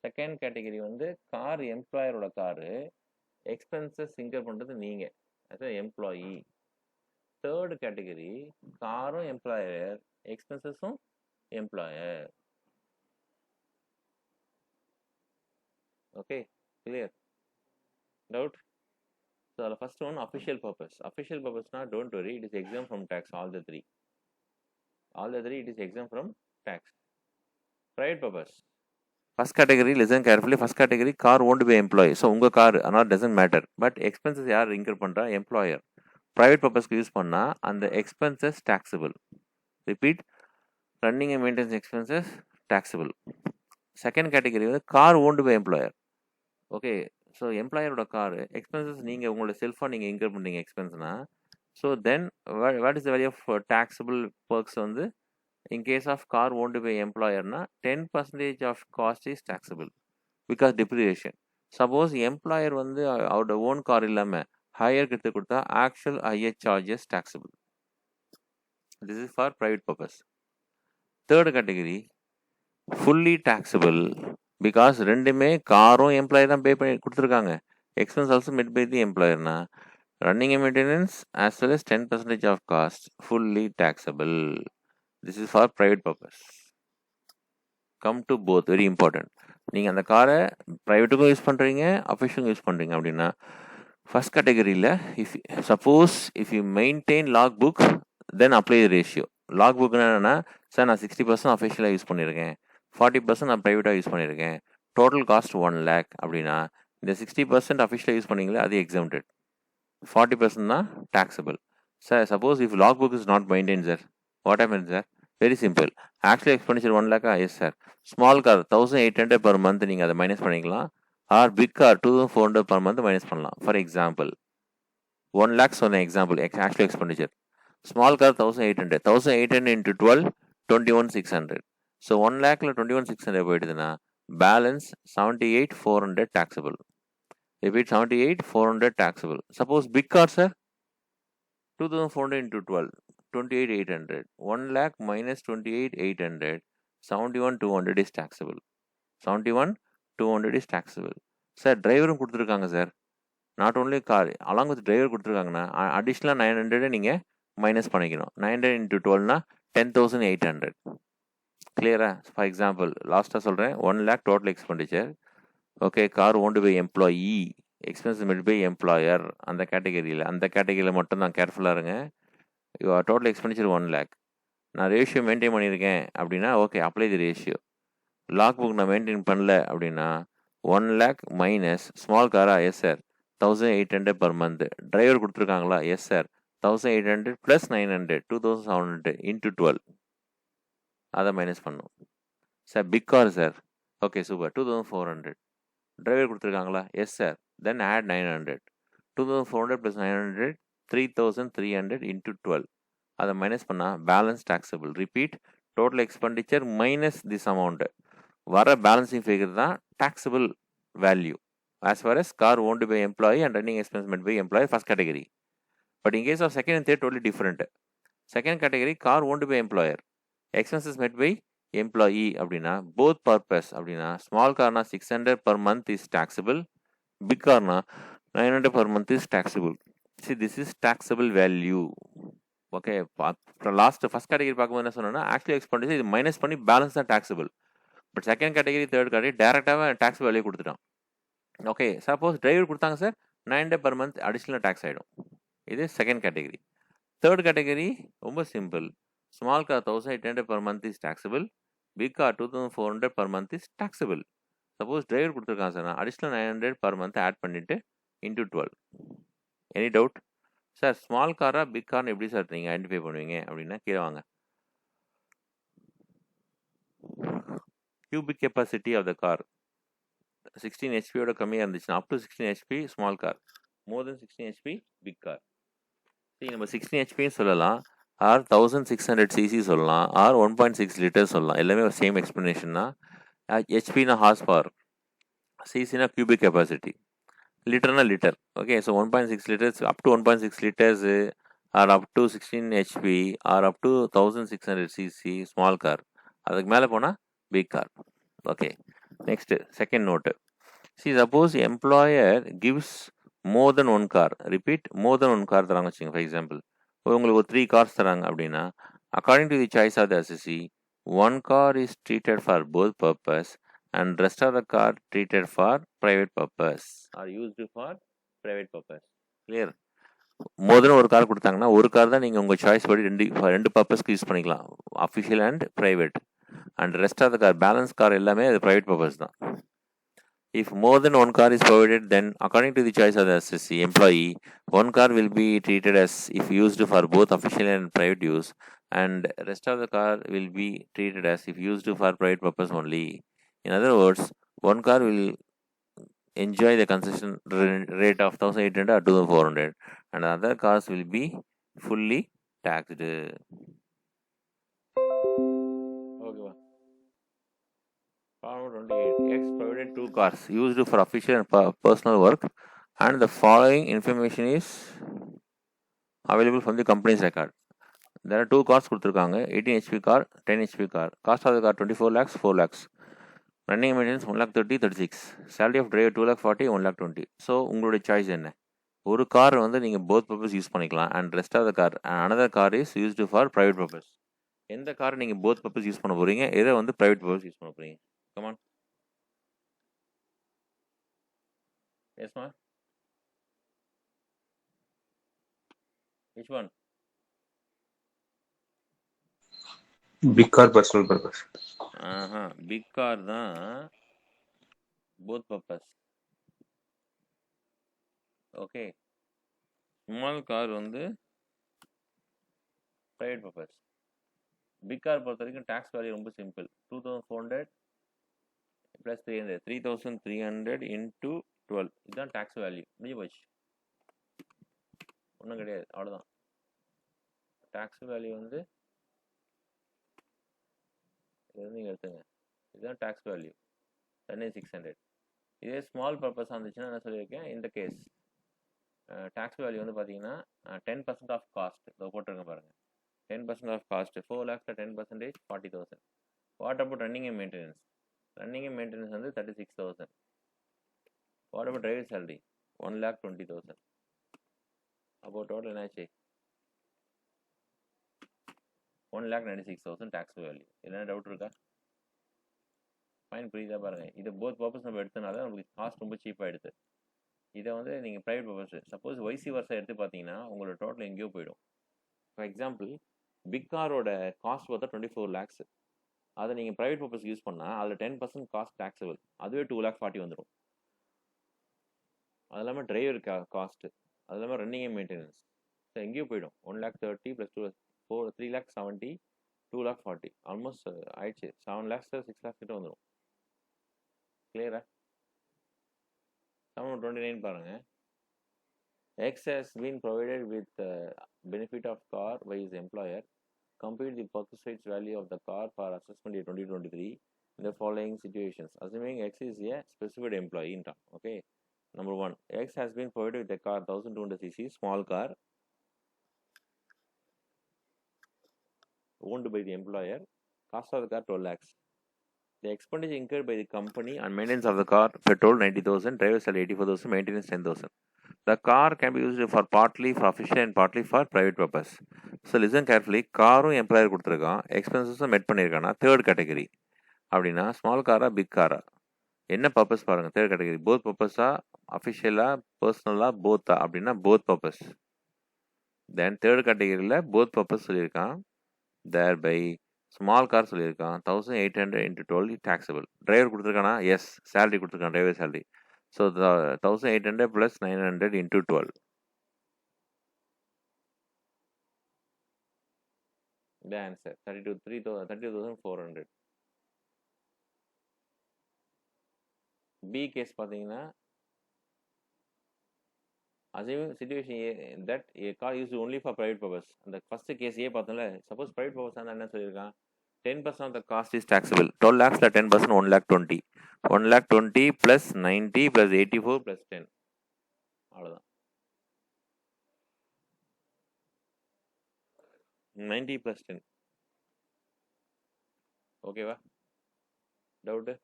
செகண்ட் கேட்டகரி வந்து கார் எம்ப்ளாயரோட காரு, எக்ஸ்பென்சஸ் இன்கர் பண்றது நீங்க as a employee. Third category, காரும் எம்ப்ளாயர், எக்ஸ்பென்சஸும் employer. Okay, clear? Doubt? So the first one, official purpose. Official purpose na, don't worry, it is exempt from tax. All the three it is exempt from tax. Private purpose. First category, listen carefully. First category, car owned by employee. So unga car not doesn't matter, but expenses yaar incur பண்றா, employer. Private purpose use பண்ணா அந்த expenses taxable. Repeat, running and maintenance expenses taxable. Second category வந்து car owned by employer. Okay, so எம்ப்ளாயரோட காரு, எக்ஸ்பென்சஸ் நீங்கள் உங்களோட செல்ஃபாக நீங்கள் இன்கர் பண்ணுறீங்க எக்ஸ்பென்ஸ்னா, so then what is the value of taxable perks வந்து in case of car owned by எம்ப்ளாயர்னா 10% of cost is taxable because depreciation. Suppose employer வந்து அவரோட ஓன் கார் இல்லாமல் ஹையர் எடுத்து கொடுத்தா actual hire charges taxable. This is for private purpose. Third category, fully taxable because ரெண்டுமே காரும் எம்ப்ளாயர் தான் பே பண்ணி கொடுத்துருக்காங்க, expense also met by the எம்ப்ளாயர்னா running and maintenance as well as 10% of cost fully taxable. This is for private purpose. Come to both, very important. நீங்கள் அந்த காரை ப்ரைவேட்டுக்கும் யூஸ் பண்ணுறீங்க, அஃபிஷியலுக்கும் யூஸ் பண்ணுறீங்க அப்படின்னா ஃபர்ஸ்ட் கேட்டகரியில் if you maintain log book then apply ratio. Log புக்னா என்னென்னா, சார் நான் 60% அஃபிஷியலாக யூஸ் பண்ணியிருக்கேன், 40% நான் ப்ரைவேட்டாக யூஸ் பண்ணியிருக்கேன், டோட்டல் காஸ்ட் 1 lakh அப்படின்னா இந்த 60% அஃபிஷியலாக யூஸ் பண்ணிங்களே அது எக்ஸம்டட், 40% தான் taxable. Sir suppose if log book is not maintain sir, what happens sir? Very simple. Actually expenditure 1 lakh. Yes sir. Small car 1800 per month நீங்கள் அதை மைனஸ் பண்ணிக்கலாம், or big car 2400 per month minus பண்ணலாம். ஃபார் எக்ஸாம்பிள் 1 lakh சொன்ன example actually expenditure. Small car 1800 into 12, 21,600. So 1 lakhல 21,600 போயிடுதுன்னா balance 78,400 taxable. Repeat, 78,400 taxable. Suppose big car, sir, 2400 into 12, 28,800. 1 lakh minus 28,800, 71,200 is taxable. 71,200 is taxable. Sir டிரைவரும் கொடுத்துருக்காங்க sir. Not only car along with driver கொடுத்துருக்காங்கன்னா அடிஷ்னலாக 900 நீங்கள் மைனஸ் பண்ணிக்கணும். 900 into 12னா 10,800. கிளியரா? ஃபார் எக்ஸாம்பிள் லாஸ்ட்டாக சொல்கிறேன், 1 lakh total expenditure. Okay, car owned by employee, expense met by employer, அந்த கேட்டகரியில் மட்டும் தான் கேர்ஃபுல்லாக இருங்க. Total expenditure 1 lakh. நான் ரேஷியோ மெயின்டைன் பண்ணியிருக்கேன் அப்படின்னா okay, apply the ratio. Log book நான் மெயின்டைன் பண்ணல அப்படின்னா 1 lakh மைனஸ் ஸ்மால் காரா, yes sir, 1,800 per month. Driver கொடுத்துருக்காங்களா, எஸ் சார், 1,800 ப்ளஸ் 900, 2,700 into 12, அதை மைனஸ் பண்ணும். Sir big car sir, okay super, 2,400. Driver கொடுத்துருக்காங்களா, yes sir, then add 900, 2,400 plus 900, 3,300 into 12, அதை மைனஸ் பண்ணால் balance taxable. Repeat, total expenditure minus this amount, வர பேலன்சிங் ஃபிகர் தான் taxable value as far as car owned by employee and running expense met by employee, first category. But in case of second and third, totally different. Second category, car owned by employer, expenses met by employee அப்படின்னா both purpose அப்படின்னா small carனா 600 per month is taxable, big carனா 900 per month is taxable. See, this is taxable value. Okay, last first category பார்க்கும்போது என்ன சொன்னோன்னா ஆக்சுவலி எக்ஸ்பெண்டிச்சர் இது மைனஸ் பண்ணி பேலன்ஸ் தான் taxable. But second category third category டேரெக்டாக டாக்ஸ் வேல்யூ கொடுத்துட்டான். ஓகே, சப்போஸ் டிரைவர் கொடுத்தாங்க சார், 900 per month அடிஷ்னலாக டேக்ஸ் ஆகிடும். இது செகண்ட் கேட்டகரி. தேர்ட் கேட்டகரி ரொம்ப simple. Small car 1,800 per month is taxable, big car 2,400 per month is taxable. Suppose driver கொடுத்துருக்காங்க சார், நான் அடிஷ்னல் 900 per month ஆட் பண்ணிவிட்டு into 12. Any doubt? Sir small காரா பிக் கார்னு எப்படி சார் நீங்கள் ஐடென்டிஃபை பண்ணுவீங்க அப்படின்னா கீழே வாங்க. cubic capacity of the car 16 HP ஓட கம்மியாக இருந்துச்சுன்னா up to 16 HP small car, more then 16 HP big car. சரி, நம்ம 16 HPன்னு சொல்லலாம், ஆர் 1600 cc சொல்லலாம், ஆர் 1.6 லிட்டர் சொல்லலாம். எல்லாமே சேம் எக்ஸ்பிளனேஷன் தான். ஹெச்பினா ஹார்ஸ் பவர், சிசினா கியூபிக் கெப்பாசிட்டி, லிட்டர்னா litre. Okay, so 1.6 liters up to 1.6 liters or up to 16 HP or up to 1600 cc small car. அதுக்கு மேலே போனால் big car. Okay, next second note. See, suppose employer gives more than one car. Repeat, more than one car தராங்க வச்சுங்க. ஃபார் எக்ஸாம்பிள் உங்களுக்கு ஒரு 3 cars தராங்க அப்படின்னா according to the choice of the assessee, one car is treated for both purpose and rest of the car treated for private purpose or used for private purpose. Clear? more than ஒரு கார் கொடுத்தாங்கன்னா ஒரு கார் தான் நீங்கள் உங்கள் சாய்ஸ் படி ரெண்டு பர்பஸ்க்கு யூஸ் பண்ணிக்கலாம், official and private. And rest of the car, balance car எல்லாமே அது ப்ரைவேட் பர்பஸ் தான். If more than one car is provided, then according to the choice of the assessee employee, one car will be treated as if used for both official and private use, and rest of the car will be treated as if used for private purpose only. In other words, one car will enjoy the concession rate of 1,800 or 2,400, and other cars will be fully taxed. Okay. Problem 28. X provided 2 cars used for official and personal work, and the following information is available from the company's record. There are 2 cars கொடுத்துருக்காங்க, 18 HP car, 10 HP car. Cost of the car 24 lakhs, 4 lakhs. Running maintenance 1 lakh 30, 36. Salary of driver 2 lakh 40, 1 lakh 20. So உங்களுடைய சாய்ஸ் என்ன? ஒரு கார் வந்து நீங்கள் போத் பர்பஸ் யூஸ் பண்ணிக்கலாம், and rest of the car another car is used for private purpose. எந்த கார் நீங்கள் போத் பர்பஸ் யூஸ் பண்ண போகிறீங்க, எதை வந்து ப்ரைவேட் பர்பஸ் யூஸ் பண்ண போகிறீங்க? Come on. Yes, ma'am. Which one? Big car personal purpose. Big car தான் both purpose. Okay. Small car வந்து private purpose. Big car பொறுத்த வரைக்கும் tax value ரொம்ப simple. 2,400 plus 300, 3,300 into 12. இதுதான் tax value. முடிஞ்சு போச்சு, ஒன்றும் கிடையாது, அவ்வளோதான். tax value வந்து இது நீங்கள் எடுத்துங்க, இதுதான் tax value, 600. இதே ஸ்மால் பர்பஸ் இருந்துச்சுன்னா என்ன சொல்லியிருக்கேன், இந்த கேஸ் டேக்ஸ் வேல்யூ வந்து பார்த்தீங்கன்னா 10% ஆஃப் காஸ்ட் இதை போட்டிருங்க பாருங்கள். 10% of cost 4 lakhs 10% 40,000. What about running and maintenance? Running and maintenance வந்து 36,000. What about driver salary 1,20,000. அப்போ டோட்டல் என்னாச்சு 1,96,000 டேக்ஸ் வேல்யூ. என்ன டவுட் இருக்கா? ஃபைன், புரியுதா பாருங்கள். இது போத் பர்பஸ் நம்ம எடுத்தனால நமக்கு காஸ்ட் ரொம்ப சீப்பாக எடுத்து. இதை வந்து நீங்கள் ப்ரைவேட் பர்பஸ் சப்போஸ் வைசி வருஷம் எடுத்து பார்த்தீங்கன்னா உங்களோட டோட்டல் எங்கேயோ போயிடும். ஃபார் எக்ஸாம்பிள் பிக் காரோட காஸ்ட் பார்த்தா 24 lakhs. அதை நீங்கள் ப்ரைவேட் பர்பஸ் யூஸ் பண்ணால் அதில் 10% காஸ்ட் டேக்ஸபிள், அதுவே 2,40,000 வந்துடும். அது இல்லாமல் டிரைவர் காஸ்ட்டு, அது இல்லாமல் ரன்னிங் அண்ட் மெயின்டெனன்ஸ் எங்கேயோ போயிடும். 1,30,000 + 2 3,70,000 2,40,000 ஆல்மோஸ்ட் ஆயிடுச்சு. 7 lakhs 6 lakhs கிட்ட வந்துடும். கிளியரா? 729 பாருங்கள். X has been provided with benefit of car by his employer. Compute the purchase value of the car for assessment year 2023 in the following situations. Assuming X is a specified employee. Okay. Number 1. X has been provided with a car 1200cc, small car, owned by the employer. Cost of the car 12 lakhs. The expenditure incurred by the company on maintenance of the car: petrol 90,000, driver salary 84,000, maintenance 10,000. The car can be used for partly for official and partly for private purpose. So listen carefully. காரும் எம்ப்ளாயர் கொடுத்துருக்கான், எக்ஸ்பென்சஸும் மெட் பண்ணியிருக்கானா தேர்ட் கேட்டகரி. அப்படின்னா ஸ்மால் காரா பிக் காரா, என்ன பர்பஸ் பாருங்கள். தேர்ட் கேட்டகரி போத் பர்பஸா, அஃபிஷியலா, பர்சனலா, போத்தா அப்படின்னா போத் பர்பஸ். தென் தேர்ட் கேட்டகரியில் போத் பர்பஸ் சொல்லியிருக்கான். தேர் பை ஸ்மால் கார் சொல்லியிருக்கான் 1,800 × 12 taxable. டிரைவர் கொடுத்துருக்கானா? எஸ். சேலரி கொடுத்துருக்கான், driver salary. So 1,800 + 900 × 12. The answer 32,400. B case பார்த்தீங்கன்னா assuming situation A that a car used only for private purpose. அந்த ஃபர்ஸ்ட் கேஸ் ஏ பார்த்தோம்ல, சப்போஸ் ப்ரைவேட் பர்பஸ் ஆனால் என்ன சொல்லியிருக்கான், 10% of the cost is taxable. 12 lakhs 10%, 1,20,000. 1,20,000 + 90 + 84 + 10. அவ்வளோதான். 90 + 10. ஓகேவா? டவுட்டு?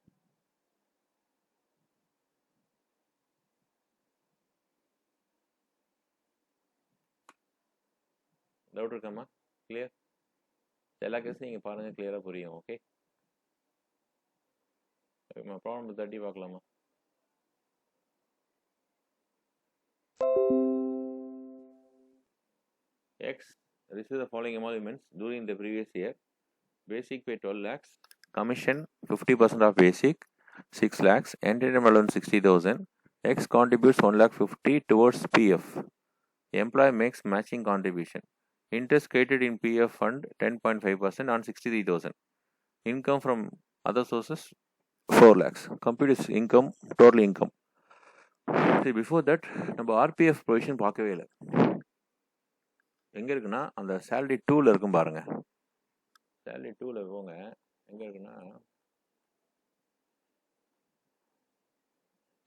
டவுட் இருக்காமா? கிளியர்? எல்லா கேஸும் நீங்கள் பாருங்கள், கிளியராக புரியும். ஓகே, ப்ராப்ளம் 30 பார்க்கலாமா? X received the following emoluments during the previous year. Basic pay 12 lakhs, commission 50% of basic 6 lakhs, entitlement allowance 60,000. X contributes 1,50,000 towards PF. Employee makes matching contribution. Interest credited in PF fund 10.5% on 63,000. Income from other sources 4 lakhs. Compute is income, total income. See, before that நம்ம ஆர்பிஎஃப் ப்ரொவிஷன் பார்க்கவே இல்லை. எங்கே இருக்குன்னா அந்த சேலரி 2ல் இருக்கும் பாருங்க. சேலரி 2ல் போங்க, எங்கே இருக்குன்னா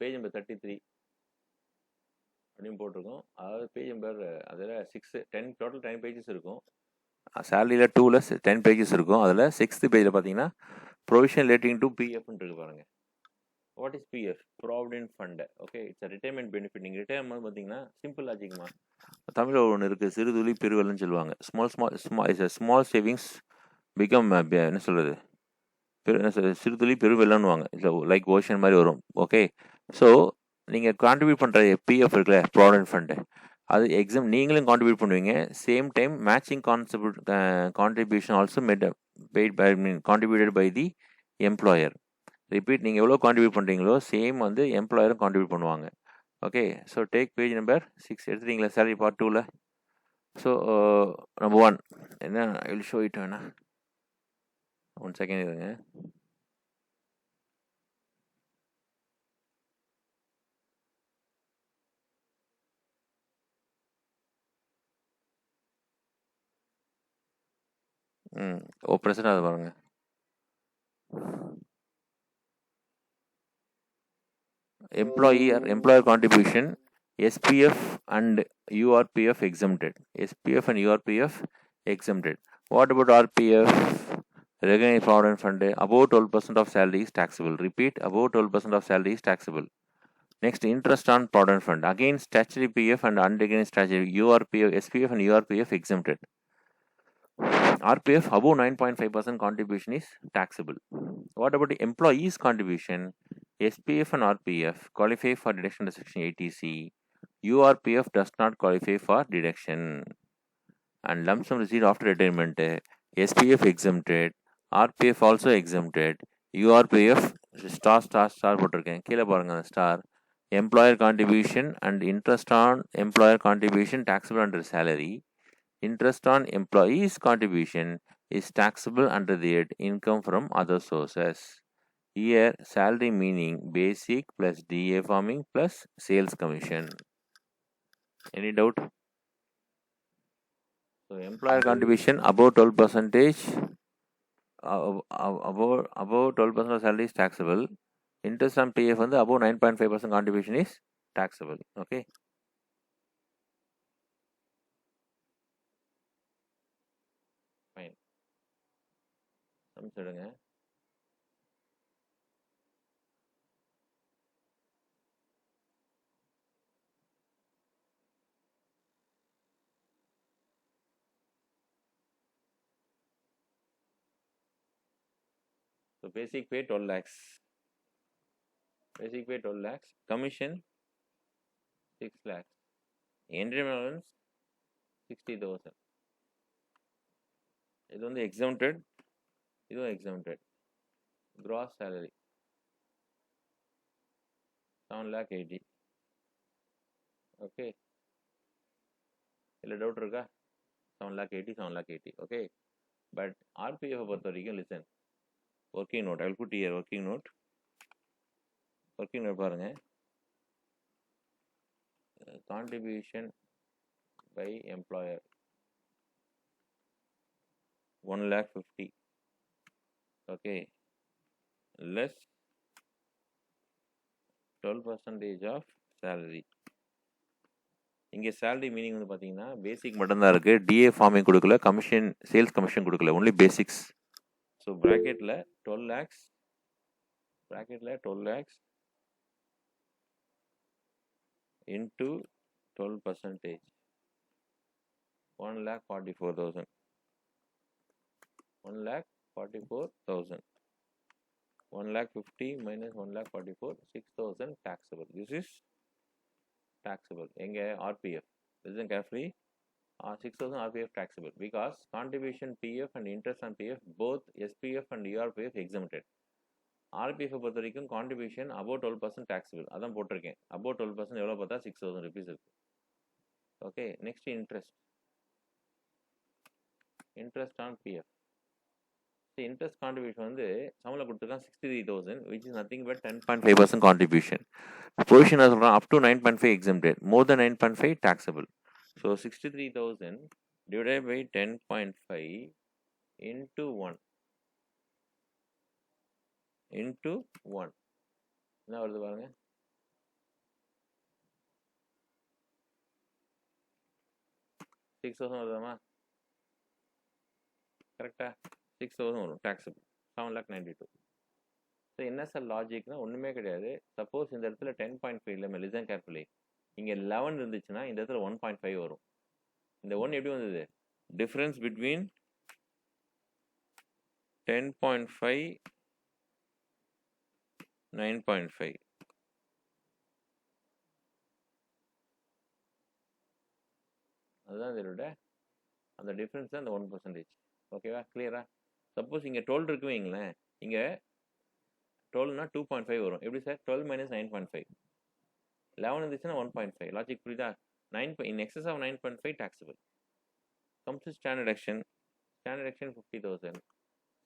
பேஜ் நம்பர் 33 அப்படின்னு போட்டிருக்கோம். அதாவது பேஜ் நம்பர் அதில் 10 டோட்டல் 10 pages இருக்கும். சேலரியில் 2ல் 10 pages இருக்கும். அதில் 6th பேஜில் பார்த்தீங்கன்னா ப்ரொவிஷன் ரிலேட்டிங் டு பிஎஃப்னு இருக்கு பாருங்க. What is PF? Provident fund. Okay, it's retirement benefit. நீங்கள் ரிட்டைர்மெண்ட் பார்த்தீங்கன்னா சிம்பிள் லாஜிக்மா, தமிழில் ஒன்று இருக்குது, சிறுதுளி பெருவெள்ளம்னு சொல்லுவாங்க. ஸ்மால் சேவிங்ஸ் பிகம் என்ன சொல்கிறது, சிறுதுளி பெருவெள்ளம்னுவாங்க. லைக் ஓஷன் மாதிரி வரும். ஓகே, ஸோ நீங்கள் கான்ட்ரிபியூட் பண்ணுற பிஎஃப் இருக்குல்ல, ப்ராவிடென்ட் ஃபண்டு, அது எக்ஸாம் நீங்களும் கான்ட்ரிபியூட் பண்ணுவீங்க. Same time matching contribution also contributed by the employer. Repeat, நீங்கள் எவ்வளோ கான்ட்ரிபியூட் பண்ணுறீங்களோ சேம் வந்து எம்ப்ளாயரும் கான்ட்ரிபியூட் பண்ணுவாங்க. Okay, so take page number 6 எடுத்துட்டீங்களா சேலரி பார்ட் 2ல். ஸோ நம்பர் 1 என்ன, ஐ வில் ஷோ இட் வேணா, 1 செகண்ட் இருங்க. பிரச்சனை அது பாருங்க. Employer contribution, SPF and URPF exempted. SPF and URPF exempted. What about RPF? Recognized Provident Fund, above 12% of salary is taxable. Repeat, above 12% of salary is taxable. Next, interest on Provident Fund. Again, statutory PF and unrecognized statutory URPF, SPF and URPF exempted. RPF above 9.5% contribution is taxable. What about the employee's contribution? SPF and RPF qualify for deduction under Section 80C. URPF does not qualify for deduction. And lump sum received after retirement, SPF exempted, RPF also exempted, URPF star போட்டிருக்கேன் கீழே பாருங்க அந்த star. Employer contribution and interest on employer contribution taxable under salary. Interest on employees contribution is taxable under the head income from other sources. Here salary meaning basic plus DA farming plus sales commission. Any doubt? So employer contribution above 12 percentage, above 12% of salary is taxable. Interest on PF வந்து above 9.5% contribution is taxable. Okay. Fine. சொல்லுங்க. So basic pay 12 lakhs. Basic pay 12 lakhs. Commission 6 lakhs. Entry allowance 60,000. இது வந்து exempted. இதுவும் exempted. Gross salary 7,80,000. Okay. இல்லை டவுட் இருக்கா? 7,80,000, 7,80,000. Okay. But RPF பொறுத்த வரைக்கும் listen. Working note. I will put here working note. Working note பாருங்க. Contribution by employer 1,50,000. Okay. Less 12% of salary. இங்கே சேலரி மீனிங் வந்து பார்த்தீங்கன்னா பேசிக் மட்டும்தான் இருக்குது. டிஏ ஃபார்மிங் கொடுக்கல, கமிஷன் சேல்ஸ் கமிஷன் கொடுக்கல, ஒன்லி பேசிக்ஸ். ஸோ ப்ராக்கெட்டில் 12 lakhs, ப்ராக்கெட்டில் 12 lakhs into 12%, 1,44,000. 1,44,000. 1,50,000 minus 1,44,000, 6,000 taxable. This is taxable. எங்கே RPF. Listen carefully. 6,000 RPF taxable because contribution PF and interest on PF both SPF and URPF exempted. RPF பொறுத்த வரைக்கும் contribution above 12% taxable. அதான் போட்டிருக்கேன். above 12% எவ்வளோ பார்த்தா 6,000 rupees இருக்கு. Okay. Next interest. Interest on PF. Interest contribution வந்து சம்பளம் கொடுத்துருக்கான் 63,000 which is nothing but 10.5% contribution. Position சொல்கிறான் up to 9.5 exempted, more than 9.5 taxable. So 63,000 divided by 10.5 into 1 into 1 என்ன வருது பாருங்க. 6,000 வருதாமா? கரெக்டா? 6,000 வரும் taxable. 7,92,000. ஸோ என்ன சார் லாஜிக்னா ஒன்றுமே கிடையாது. சப்போஸ் இந்த இடத்துல 10.5 இல்லை, லிசன் கேர்ஃபுல்லி. இங்கே 11 இருந்துச்சுன்னா இந்த இடத்துல 1.5 வரும். இந்த 1 எப்படி வந்தது? Difference between 10.5 9.5. அதுதான் இதோட அந்த டிஃப்ரென்ஸ் தான் அந்த 1%. ஓகேவா? கிளியரா? சப்போஸ் இங்கே 12 இருக்கு வைங்களேன், இங்கே 12னா 2.5 வரும். எப்படி சார்? 12 minus 9.5. 11 இருந்துச்சுன்னா 1.5. லாஜிக் புரியுதா? 9 in excess of 9.5 taxable. Comes to standard action. Standard action 50,000.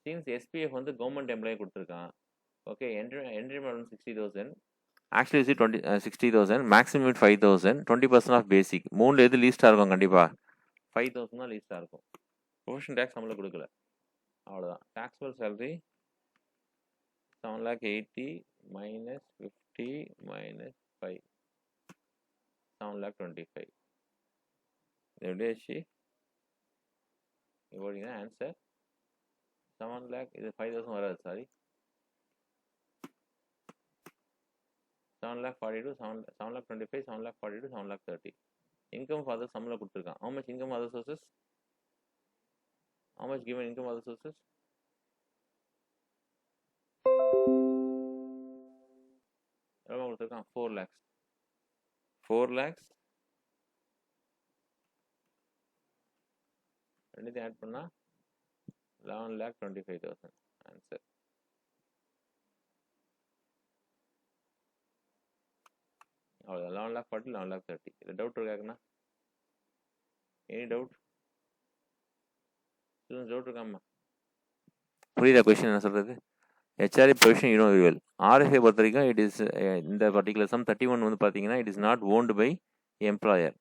Since SPF வந்து கவர்மெண்ட் எம்ப்ளாயி கொடுத்துருக்கான். ஓகே. Entry amount 60,000. ஆக்சுவலி இது 60,000. மேக்ஸிமம் 5,000. 20% of basic. மூணில் எது லீஸ்டாக இருக்கும்? கண்டிப்பாக 5,000 தான் லீஸ்டாக இருக்கும். ப்ரொஃபஷன் டேக்ஸ் நம்மள கொடுக்கல. அவ்வளோதான். Taxable salary 7,80,000 minus 50 minus 5, 7,25,000. எப்படி ஆச்சு போட்டிங்கன்னா ஆன்சர் 7 lakh. இது 5,000 வராது, sorry. 7 lakh 42, 7 lakh 25, 7 lakh 42, 7 lakh 30. Income for the sumல கொடுத்துருக்கான். How much income other sources? How much given income other sources? எவ்வளோ கொடுத்துருக்கான்? 4 lakhs. 4 lakhs ரெண்டுத்தையும் ஆட் பண்ணா 11,25,000 ஆன்சர். அவ்வளோதான். 11 lakh 40, 11 lakh 30. இதில் டவுட் இருக்காக்குண்ணா? Any doubt? ஸ்டூடெண்ட்ஸ் டவுட் இருக்காம்மா? புரியுதா கொஸ்டின் என்ன சொல்கிறது? HRA provision யூனோவிவல். ஆர்எஃப்ஐ பொறுத்த வரைக்கும் இட் இஸ் இந்த பர்டிகுலர் சம் 31 வந்து பார்த்தீங்கன்னா it is not owned by employer.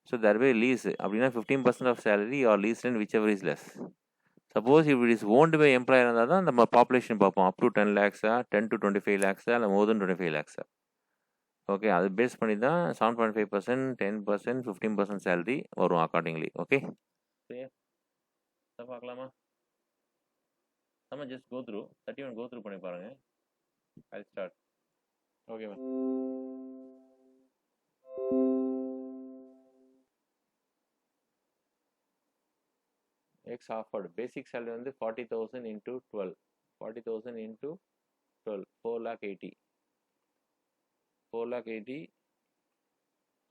So thereby lease அப்படின்னா 15% of salary or lease and whichever is less. Suppose if it is owned by employer இருந்தால் தான் நம்ம பாப்புலேஷன் பார்ப்போம். Up to 10 lakhs, 10 to 25 lakhs, இல்லை மோர் தென் 25 lakhs. ஓகே, அது பேஸ் பண்ணி தான் 7.5%, 10%, 15% சேலரி வரும் அக்கார்டிங்லி. ஓகே, பார்க்கலாமா? நம்ம just go through 31 go through பண்ணி பாருங்க. I'll start. Okay, man. X offered basic salary வந்து 40,000 into 12. 40,000 into 12, 4,80,000. 4,80,000,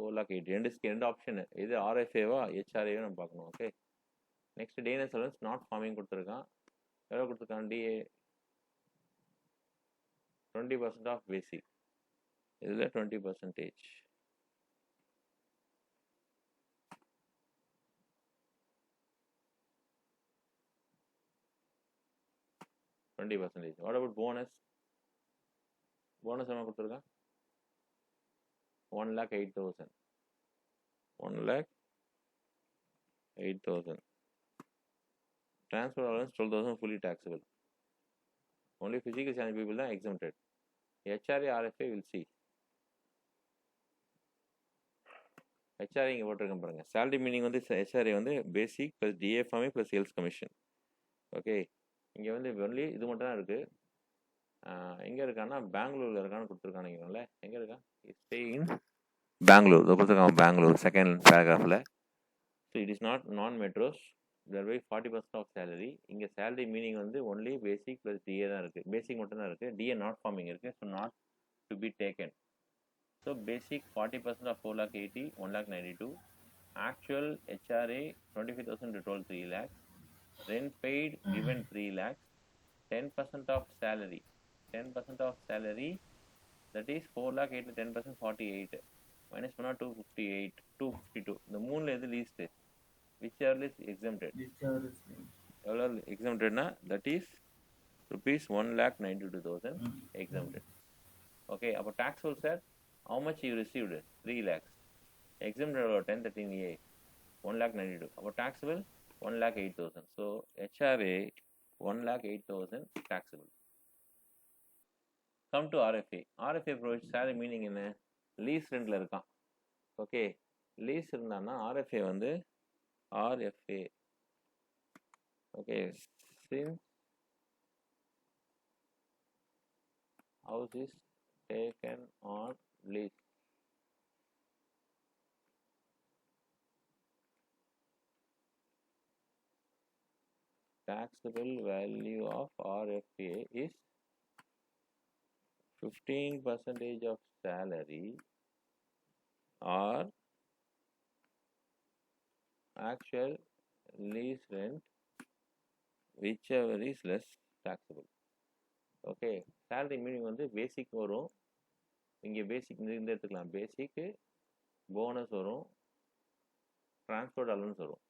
4,80,000. ரெண்டு ஆப்ஷன். இது ஆர்எஃப்ஏவா ஹெச்ஆர்ஏவா நம்ம பார்க்கணும். Okay, next day insurance not forming கொடுத்துருக்கான். எவ்வளோ கொடுத்துருக்கான்? DA 20% of basic. இதில் 20%. 20%. What about bonus? Bonus என்ன கொடுத்துருக்கான்? 1,08,000. 1,08,000. Transfer allowance 12,000 fully taxable. Only physical challenge people are exempted. HRA, RFA will see. HRA இங்கே போட்டிருக்கேன் பாருங்க. சேலரி மீனிங் வந்து HRA வந்து basic plus DA forming plus sales commission. Okay, இங்கே வந்து ஒன்லி இது மட்டும் தான் இருக்குது. எங்கே இருக்கான்னா பெங்களூரில் இருக்கான்னு கொடுத்துருக்கானுங்களே. எங்கே இருக்கான்? ஸ்டே இன் பெங்களூர் கொடுத்துருக்கான். பெங்களூர் செகண்ட் பேராகிராஃபில். So it is not non metros. Thereby 40% of salary. இங்கே சேலரி மீனிங் வந்து ஒன்லி பேசிக் ப்ளஸ் டிஏ தான் இருக்குது. பேசிக் மட்டும் தான் இருக்குது. டிஏ நாட் ஃபார்மிங் இருக்குது. So not to be taken. So basic 40% of 4,80,000, 1,92,000. Actual HRA 25,000 to 12, 3 lakhs. Rent paid given 3 lakhs. 10% of salary. 10% of salary, that is 4,80,000, 10%, 48. Minus 1 or 258, 252. The மூணுல எது least? Whichever is exempted. எவ்வளோ exemptedனா that is rupees 1,92,000 exempted. Okay, அப்போ taxable sir, how much you received? 3 lakhs. Exempted எவ்வளோ? 1013A, 1,92,000. அப்போ taxable 1,08,000. So HRA 1,08,000 taxable. Come to RFA. RFA provides salary meaning என்ன? லீஸ் ரெண்டில் இருக்கான். ஓகே, லீஸ் இருந்தான்னா RFA வந்து RFA. Okay, since house is taken on lease, taxable value of RFA is 15% of salary or actual lease rent, whichever is less taxable. Okay, salary meaning வந்து பேசிக் வரும். இங்கே பேசிக் இந்த எடுத்துக்கலாம். பேசிக்கு போனஸ் வரும், டிரான்ஸ்போர்ட் அலவன்ஸ் வரும்.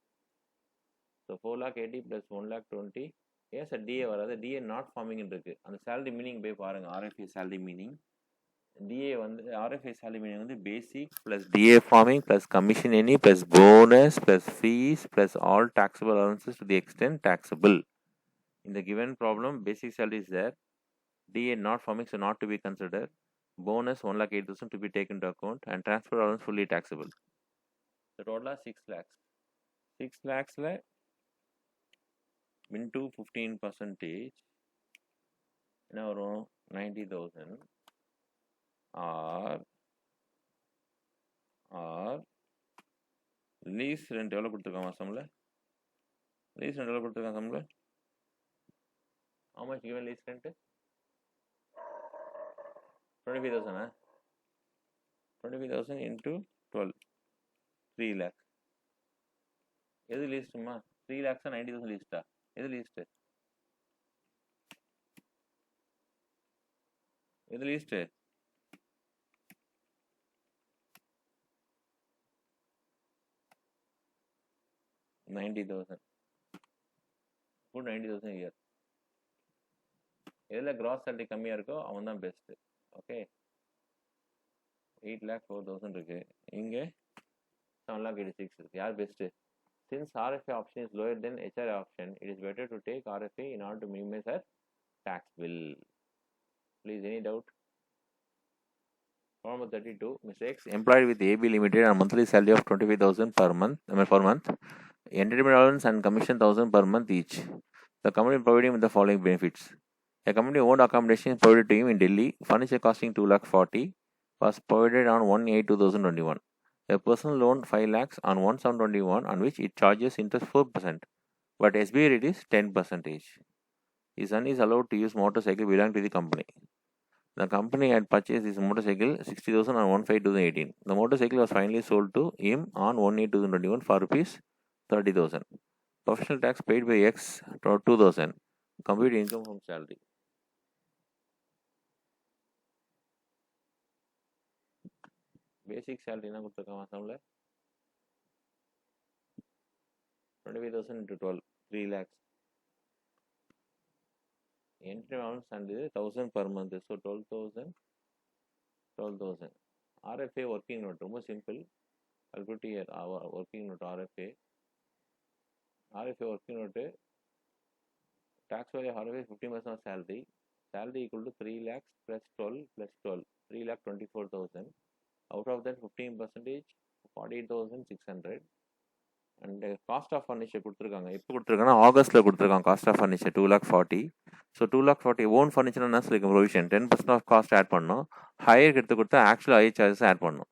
So 4,80,000 plus 1,20,000. ஏன் சார் டிஏ வராது? டிஏ நாட் ஃபார்மிங் இருக்கு. அந்த சேலரி மீனிங் போய் பாருங்கள். ஆர்எஃப்ஏ சேலரி மீனிங், டிஏ வந்து ஆர்எஃப்ஐ சேலரி மீனிங் வந்து basic plus DA forming plus commission any plus bonus plus fees plus all taxable allowances to the extent taxable. In the given problem, basic salary is there, DA not forming, so not to be considered. Bonus 1,08,000 to be taken into account, and transfer allowance fully taxable. The total are 6 lakhs. 6 lakhsல into 15% என்ன வரும் 90,000 ஆர் லீஸ் ரெண்ட் எவ்வளோ கொடுத்துருக்கான் மாசம்ல லீஸ் ரெண்ட் எவ்வளோ கொடுத்துருக்கான் மாசம்ல how much given lease rent 25,000 25,000 into 12 3 lakh எது லீஸ்ட்டுமா 3 lakhs 90,000 லீஸ்டா எது லீஸ்ட்டு எது லீஸ்ட்டு $90,000 put 90,000 இயர் எதில் கிராஸ் சேலரி கம்மியாக இருக்கோ அவன் தான் பெஸ்ட்டு ஓகே 8,04,000 இருக்கு இங்கே 7,86,000 இருக்கு யார் best since RFA option is lower than HR option it is better to take RFA in order to minimize our tax bill please any doubt Problem 32 mistakes employed with AB limited on monthly salary of 25,000 per month entertainment allowance and commission 1,000 per month each the company providing with the following benefits a company owned accommodation provided to him in Delhi furniture costing 2,40,000 was provided on 1/8/2021 a personal loan 5 lakhs on 1/7/21 on which it charges interest 4% but SBI rate is 10%. His son is allowed to use motorcycle belonging to the company. The company had purchased his motorcycle 60,000 on 1/5/2018. The motorcycle was finally sold to him on 1/8/2021 for rupees 30,000. Professional tax paid by X 2,000. Compute income from salary. Basic salary என்ன கொடுத்துருக்கான் மாசம்ல 25,000 into 12 3 lakhs. Entry allowance and 1,000 per month so 12,000 RFA working note ரொம்ப simple I'll put here working note RFA working note tax value RFA 50% of salary equal to 3 lakhs plus 12 plus 12 3,24,000 out of that 15% 48,600 and cost of furniture கொடுத்துருக்காங்க எப்போ கொடுத்துருக்காங்கன்னா ஆகஸ்ட்டில் கொடுத்துருக்காங்க cost of furniture 2,40,000 so 2,40,000 own furniture என்ன சொல்லியிருக்க ப்ரொவிஷன் 10% ஆஃப் காஸ்ட் ஆட் பண்ணோம் ஹையர் எடுத்து கொடுத்தா ஆக்சுவல் ஹையர் சார்ஜஸ் ஆட் பண்ணோம்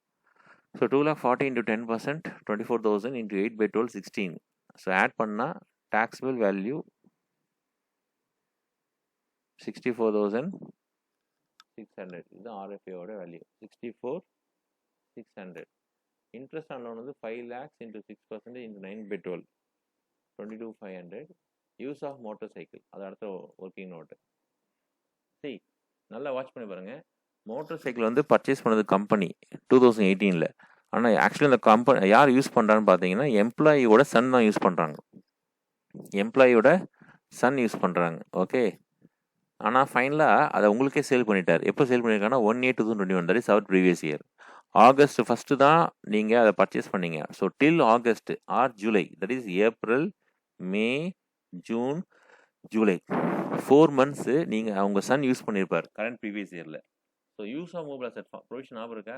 so 2,40,000 into 10% 24,000 into 8/12 16 so add பண்ணால் taxable value 64,600 இதுதான் ஆர்எஃப்ஏவோட வேல்யூ 64,600 இன்ட்ரெஸ்ட் ஆன் லோன் வந்து 5 lakhs into 6% into 9/12 22,500 use of motorcycle அது அடுத்த ஒர்க்கிங் நோட்டு சரி நல்லா வாட்ச் பண்ணி பாருங்கள் மோட்டார் சைக்கிள் வந்து பர்ச்சேஸ் பண்ணது கம்பெனி 2018 ஆனால் ஆக்சுவலி இந்த கம்பெனி யார் யூஸ் பண்ணுறான்னு பார்த்தீங்கன்னா எம்ப்ளாயியோட சன் தான் யூஸ் பண்ணுறாங்க யூஸ் பண்ணுறாங்க ஓகே ஆனால் ஃபைனலாக அதை உங்களுக்கே சேல் பண்ணிட்டார் எப்போ சேல் பண்ணியிருக்காங்கன்னா 1/8/2021 that is our previous year August first தான் நீங்கள் அதை பர்ச்சேஸ் பண்ணீங்க so till August or July that is April May June July 4 months நீங்கள் அவங்க சன் யூஸ் பண்ணியிருப்பார் கரண்ட் ப்ரீவியஸ் இயரில் so use of mobile asset provision ஞாபகம் இருக்கா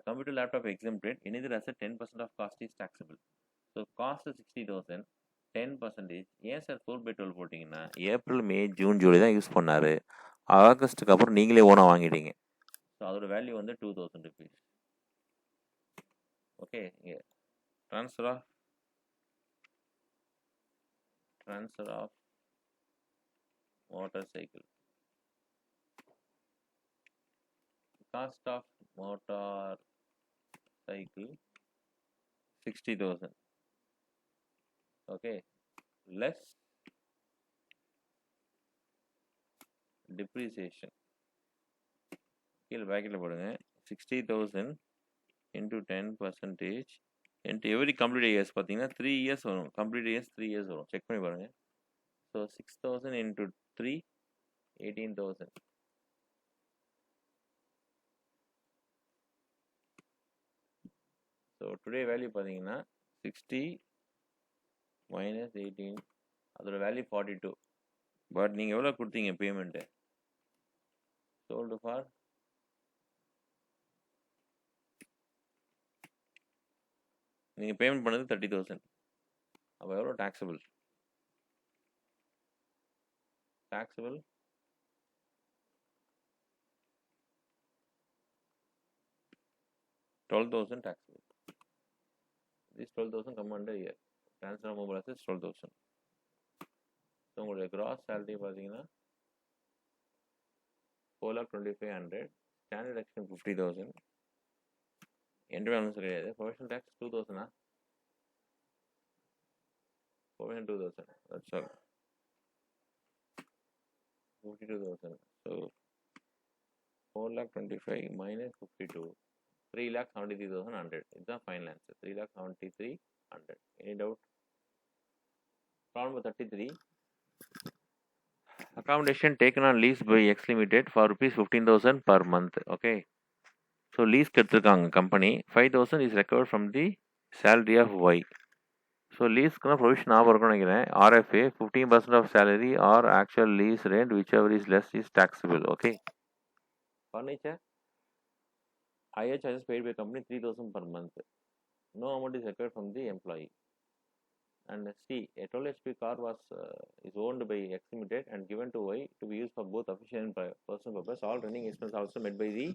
computer laptop exempted any asset 10% of cost is taxable so cost 60,000 10% ஏன் சார் 4/12 போட்டிங்கன்னா ஏப்ரல் மே ஜூன் ஜூலை தான் யூஸ் பண்ணார் ஆகஸ்ட்டுக்கு அப்புறம் நீங்களே ஓனாக வாங்கிட்டீங்க ஸோ அதோட வேல்யூ வந்து 2,000 rupees ஓகே இங்கே transfer of motorcycle cost of motorcycle 60,000 okay less depreciation கீழே பேக்கெட்டில் போடுங்க 60,000 into 10% into every complete years பார்த்தீங்கன்னா 3 years வரும் complete years 3 years வரும் செக் பண்ணி பாருங்க so 6,000 into 3 18,000 so today value பார்த்தீங்கன்னா 60 minus 18 அதோட வேல்யூ 42 பட் நீங்கள் எவ்வளோ கொடுத்தீங்க பேமெண்ட்டு சோல்டு ஃபார் நீங்கள் பேமெண்ட் பண்ணது 30,000 அப்போ எவ்வளோ taxable? Taxable 12,000 taxable. This 12,000 come under here. Transfer of mobile assets 12,000. So உங்களுடைய கிராஸ் சேலரி பார்த்தீங்கன்னா 4,25,100. Standard expense 50,000. எந்த பேலன்ஸ் கிடையாது. Provisional tax 2,000. Provision 2,000. That's all. 52,000. ஸோ 4,25,000 minus 52. 3,73,100. இதுதான் final answer. 3,73,100. Any doubt? Problem 33. Accommodation taken on lease by X Limited for rupees 15,000 per month. Okay. So lease எடுத்துருக்காங்க company. 5,000 is recovered from the salary of Y. So lease provision ஆகும் இருக்கும்னு நினைக்கிறேன். RFA 15% of salary or actual lease rent whichever is less is taxable. Okay. Furniture. Higher charges paid by company 3,000 per month. No amount is recovered from the employee. And C, a 12 HP car is owned by X Limited and given to Y to be used for both official and personal purpose. All running expenses also met by the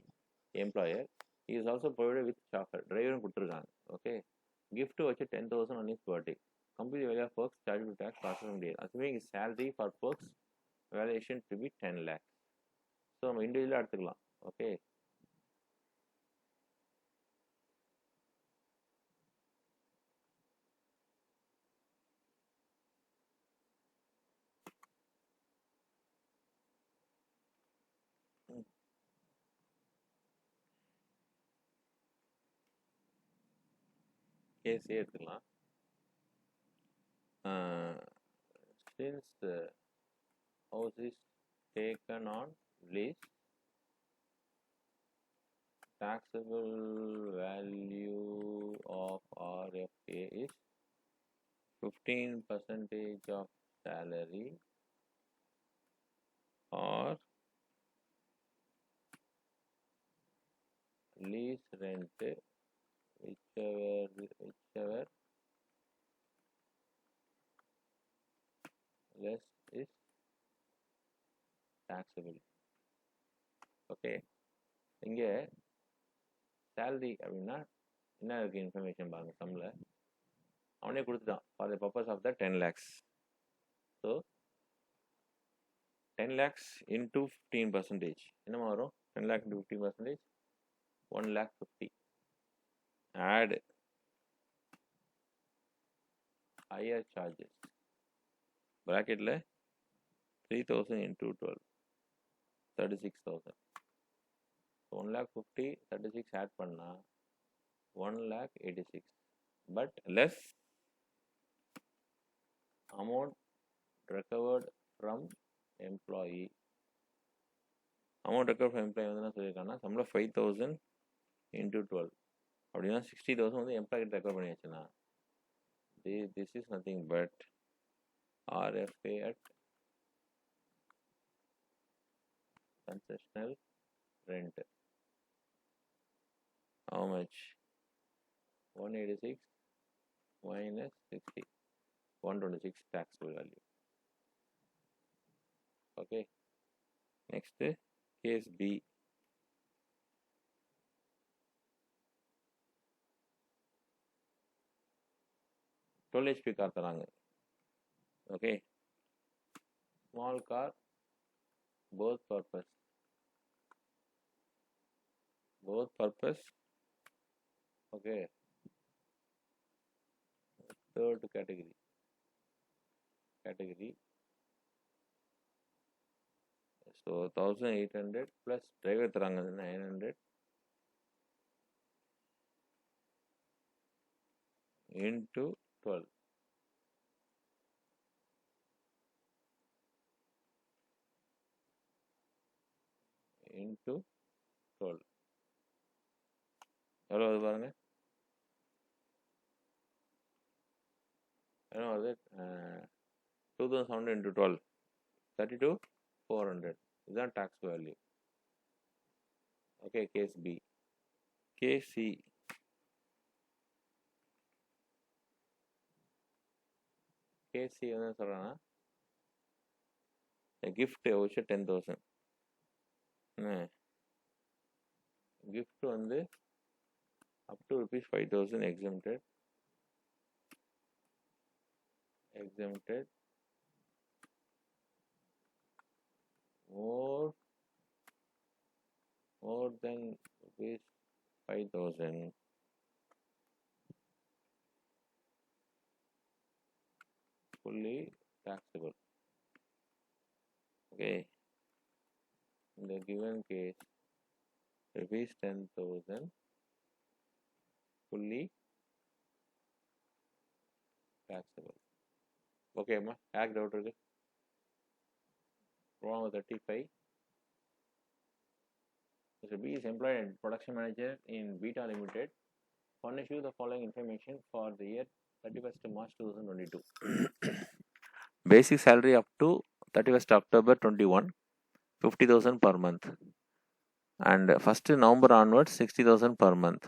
employer. He is also provided with chauffeur. Driver கொடுத்துருக்காங்க. Okay. Gift வச்சு 10,000 on his birthday. Complete value of perks charged with tax process from there. Assuming his salary for perks valuation to be 10 lakhs. So நம்ம இண்டிவிஜுவலாக எடுத்துக்கலாம். Okay. கேஸே எடுத்துக்கலாம். Since the house is taken on lease, taxable value of RFA is 15% of salary or lease rent, whichever less is taxable. Okay. இங்கே salary அப்படின்னா என்ன இருக்கு இன்ஃபர்மேஷன் பாருங்க. சம்மில் அவனே கொடுத்துட்டான் for the purpose of the 10 lakhs. So 10 lakhs into 15%. என்னமா வரும்? 10 lakh into 15%, 1,50,000. Add higher charges. Bracketல 3,000 into 12, 36,000. 1,50,000, 36 add பண்ணா 1,86,000. But less amount recovered from employee. Amount recovered from employee வந்து என்ன சொல்லியிருக்காங்கன்னா சம்பளம் 5,000 into 12 அப்படின்னா 60,000 வந்து எம்ப்ளாய்கிட்ட ரெக்கவர் பண்ணியாச்சுன்னா this is nothing but RFA at concessional rent. How much? 186 minus 60, 126 taxable value. Okay. Next, case B. Twelve HP car தராங்க. Okay. Small car, both purpose. Okay. Third category. So 1,800 plus driver தராங்க 900 into 12. Into 12. எவ்வளோ வருது பாருங்க. என்ன வருது? 2,700 into 12, 32,400. இதுதான் tax value. Okay. Case B. Case C. Case C வந்து சொல்கிறேன்னா கிஃப்ட் வச்சு 10,000. கிஃப்ட் வந்து up to rupees 5,000 exempted more than rupees 5,000 fully taxable. Okay, in the given case rupees 10,000 fully taxable. Okay amma, act out இருக்கு wrong 35. Mr. B is employed as production manager in Beta Limited. Furnish you the following information for the year 31st March 2022. Basic salary up to 31st October 21, 50,000 per month. And 1st November onwards, 60,000 per month.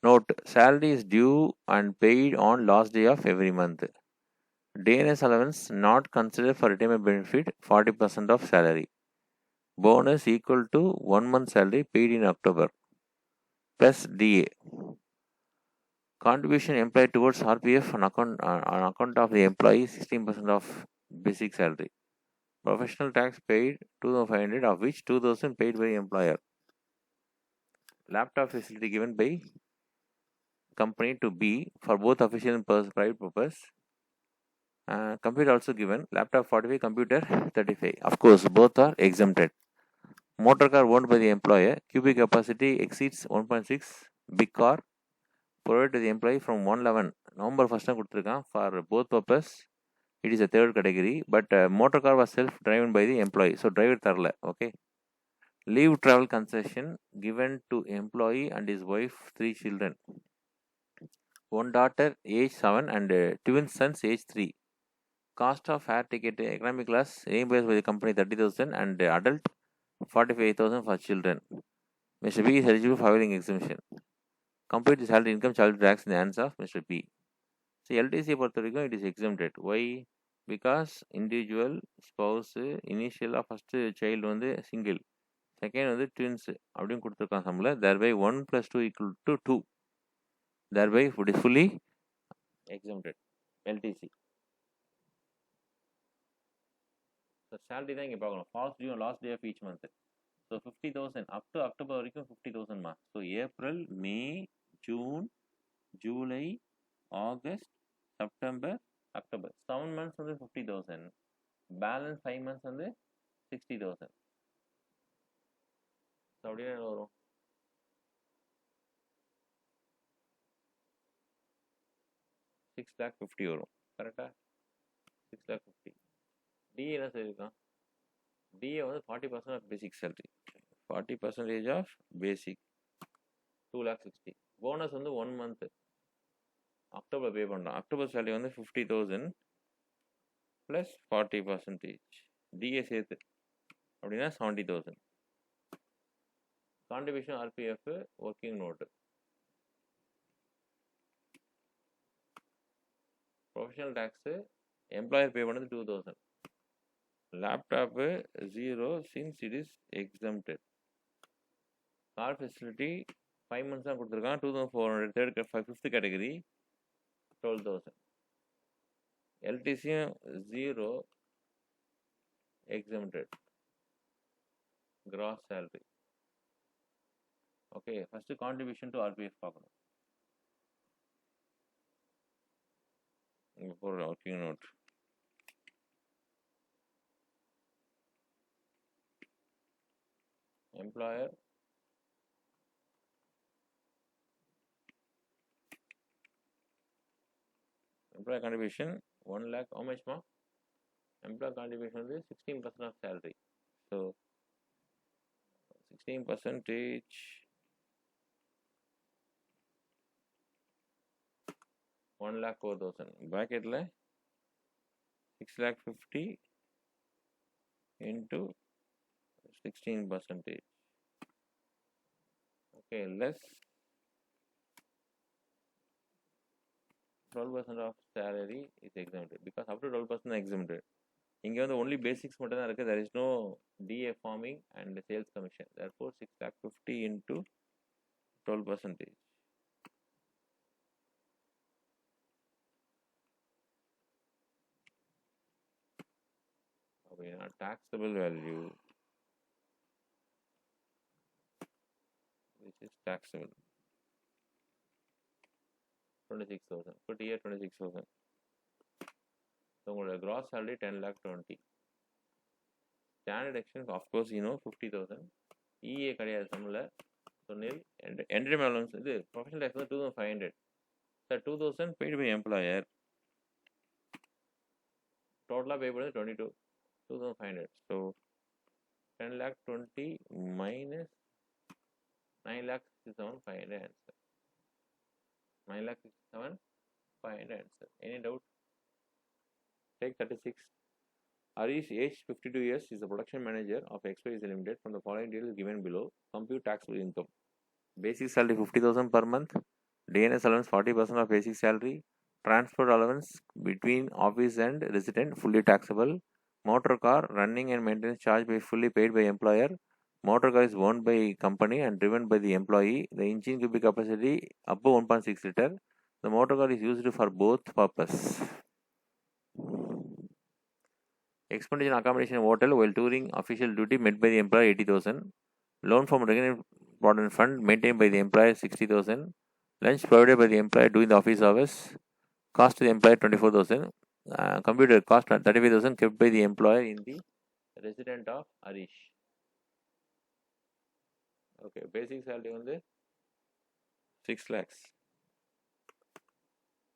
Note, salary is due and paid on last day of every month. DNS allowance not considered for retirement benefit, 40% of salary. Bonus equal to 1 month salary paid in October plus DA. Contribution employed towards RPF on account of the employee, 16% of basic salary. Professional tax paid 2,500, of which 2,000 paid by employer. Laptop facility given by company to B for both official and private purpose. Computer also given. Laptop 45, computer 35. Of course, both are exempted. Motor car owned by the employer. Cubic capacity exceeds 1.6. Big car provided to the employee from 111. November 1st கொடுத்துருக்கான் for both purpose. It is a third category, but motor car was self-driven by the employee. So driver தரல. Okay. Leave travel concession given to employee and his wife, 3 children. One daughter age 7 and twin sons age 3. Cost of air ticket economic class reimbursed by the company 30,000 and adult 45,000 for children. Mr. B is eligible for filing exemption. Complete the salary income child tax in the hands of Mr. B. See, LTC பொறுத்த வரைக்கும் it is exempted. Why? Because individual spouse initial first child வந்து single, second வந்து twins அப்படின்னு கொடுத்துருக்கான் சம்பள, thereby 1 plus 2 equal to 2, thereby it is fully exempted. LTC. So salary தான் இங்கே பார்க்கணும். Falls due on last day of each month. So 50,000 up to October வரைக்கும் 50,000 மா. So April, May, June, July, August, September, October. 7 months வந்து 50,000. Balance 5 months வந்து 60,000. So அப்படியே வரும் 6,50,000 வரும். கரெக்டா? 6,50,000. DA என்ன சொல்லியிருக்கான்? DA வந்து 40% of basic salary. 40% of basic 2,60,000. Bonus வந்து 1 month அக்டோபர் பே பண்ணுறான். அக்டோபர் சேலரி வந்து 50,000 ப்ளஸ் 40% டிஏ சேர்த்து அப்படின்னா 70,000. Contribution RPF working note. Professional tax employer pay பண்ணது 2,000. Laptop 0 since it is exempted. Car facility 5 months தான் கொடுத்துருக்கான். 2,400. Fifth category 12,000. எல்டிசியும் 0 exempted. Gross salary. Okay, first contribution to RPF பார்க்கணும். For working note. Employer contribution 1 lakh. How much ma? Employer contribution is 16% of salary. So 16% 1,04,000. Bracket le 6,50,000 into 16%. Okay, less 12% of salary is exempted because up to 12% exempted. இங்கே வந்து only basics மட்டும் தான் இருக்குது. There is no DA farming and sales commission. Therefore 6,50,000 into 12%. Okay, now taxable value, which is taxable, 26,000. Put here 26,000. So உங்களோட gross salary 10,20,000. Standard deduction, of course, 50,000. EA கிடையாது சம்மில். So nil. Entry allowance இது professional tax வந்து 2,500. So 2,000 paid by employer. Total pay பண்ணது 2,500. So 10,20,000 minus 9,67,500 answer. 9,67,500 answer. Any doubt? Take 36. Harish, age 52 years, is the production manager of XYZ Limited. From the following details given below, compute taxable income. Basic salary 50,000 per month. DNS allowance 40% of basic salary. Transport allowance between office and resident fully taxable. Motor car running and maintenance charge by fully paid by employer. Motor car is owned by company and driven by the employee. The engine cubic capacity above 1.6 liter. The motor car is used for both purpose. Expenditure on accommodation in hotel while touring official duty met by the employer 80,000. Loan from Revenue Provident Fund maintained by the employer 60,000. Lunch provided by the employer doing the office hours. Cost to the employer 24,000. Computer cost 35,000 kept by the employer in the resident of Harish. Okay, basic salary on the 6 lakhs.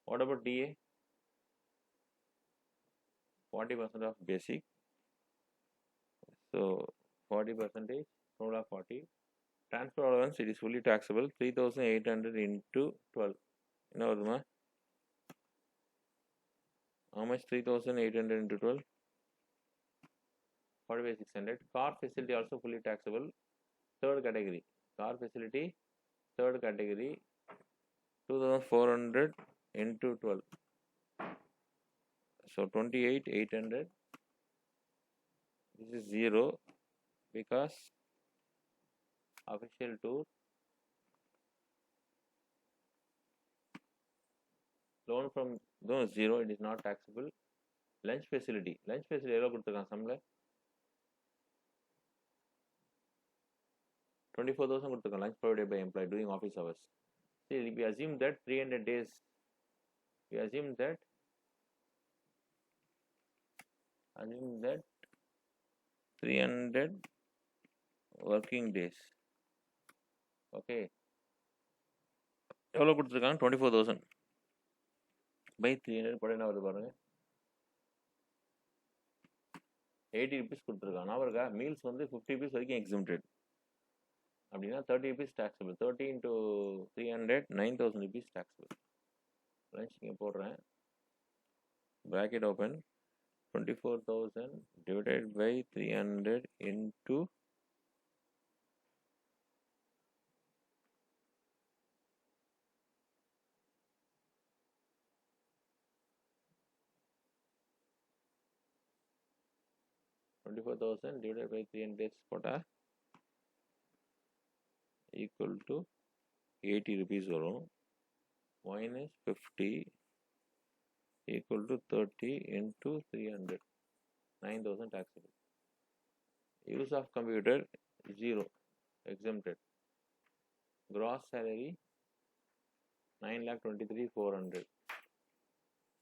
What about DA? 40% of basic. So 40%, total of 40. Transfer allowance, it is fully taxable. 3,800 into 12. You know what? How much? 3,800 into 12? 45,600. Car facility also fully taxable. Third category. Car facility, third category. 2,400 into 12. So 28,800. This is 0 because official tour. Loan from no 0, it is not taxable. Lunch facility எவ்வளோ கொடுத்துருக்கான் சம்மில் 24,000 கொடுத்துருக்கான். Lunch provided by employee doing office hours. See, we assume that 300 days. We assume that 300 working days. Okay. எவ்வளோ கொடுத்துருக்காங்க? 24,000 by 300 போட என்ன வருது பாருங்க, 80 rupees கொடுத்துருக்காங்க. அவருக்கா மீல்ஸ் வந்து 50 rupees வரைக்கும் exempted. அப்படின்னா 30 rupees taxable. 30 into 300, 9,000 rupees taxable. Lunch இங்கே போடுறேன், bracket open, 24,000 divided by 300 into 24,000 divided by 300 days போட்டா equal to 80 rupees வரும். minus 50 equal to 30 into 300, 9,000 taxable. Use of computer 0, exempted. Gross salary 9,23,400.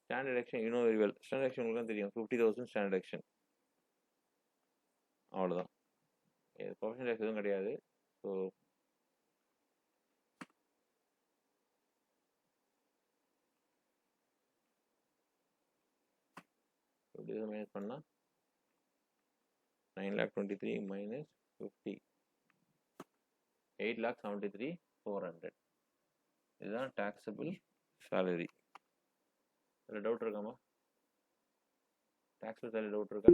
Standard action, you know very well. Standard action உங்களுக்கு தெரியும், 50,000 standard action. அவ்வளோதான். ப்ரொஃபஷனல் டேக்ஸ் எதுவும் கிடையாது. ஸோ மைனஸ் பண்ணால் 9,23,000 minus 50, 8,73,400. இதுதான் taxable salary. இதில் டவுட் இருக்காமா? taxable salary டவுட் இருக்கா?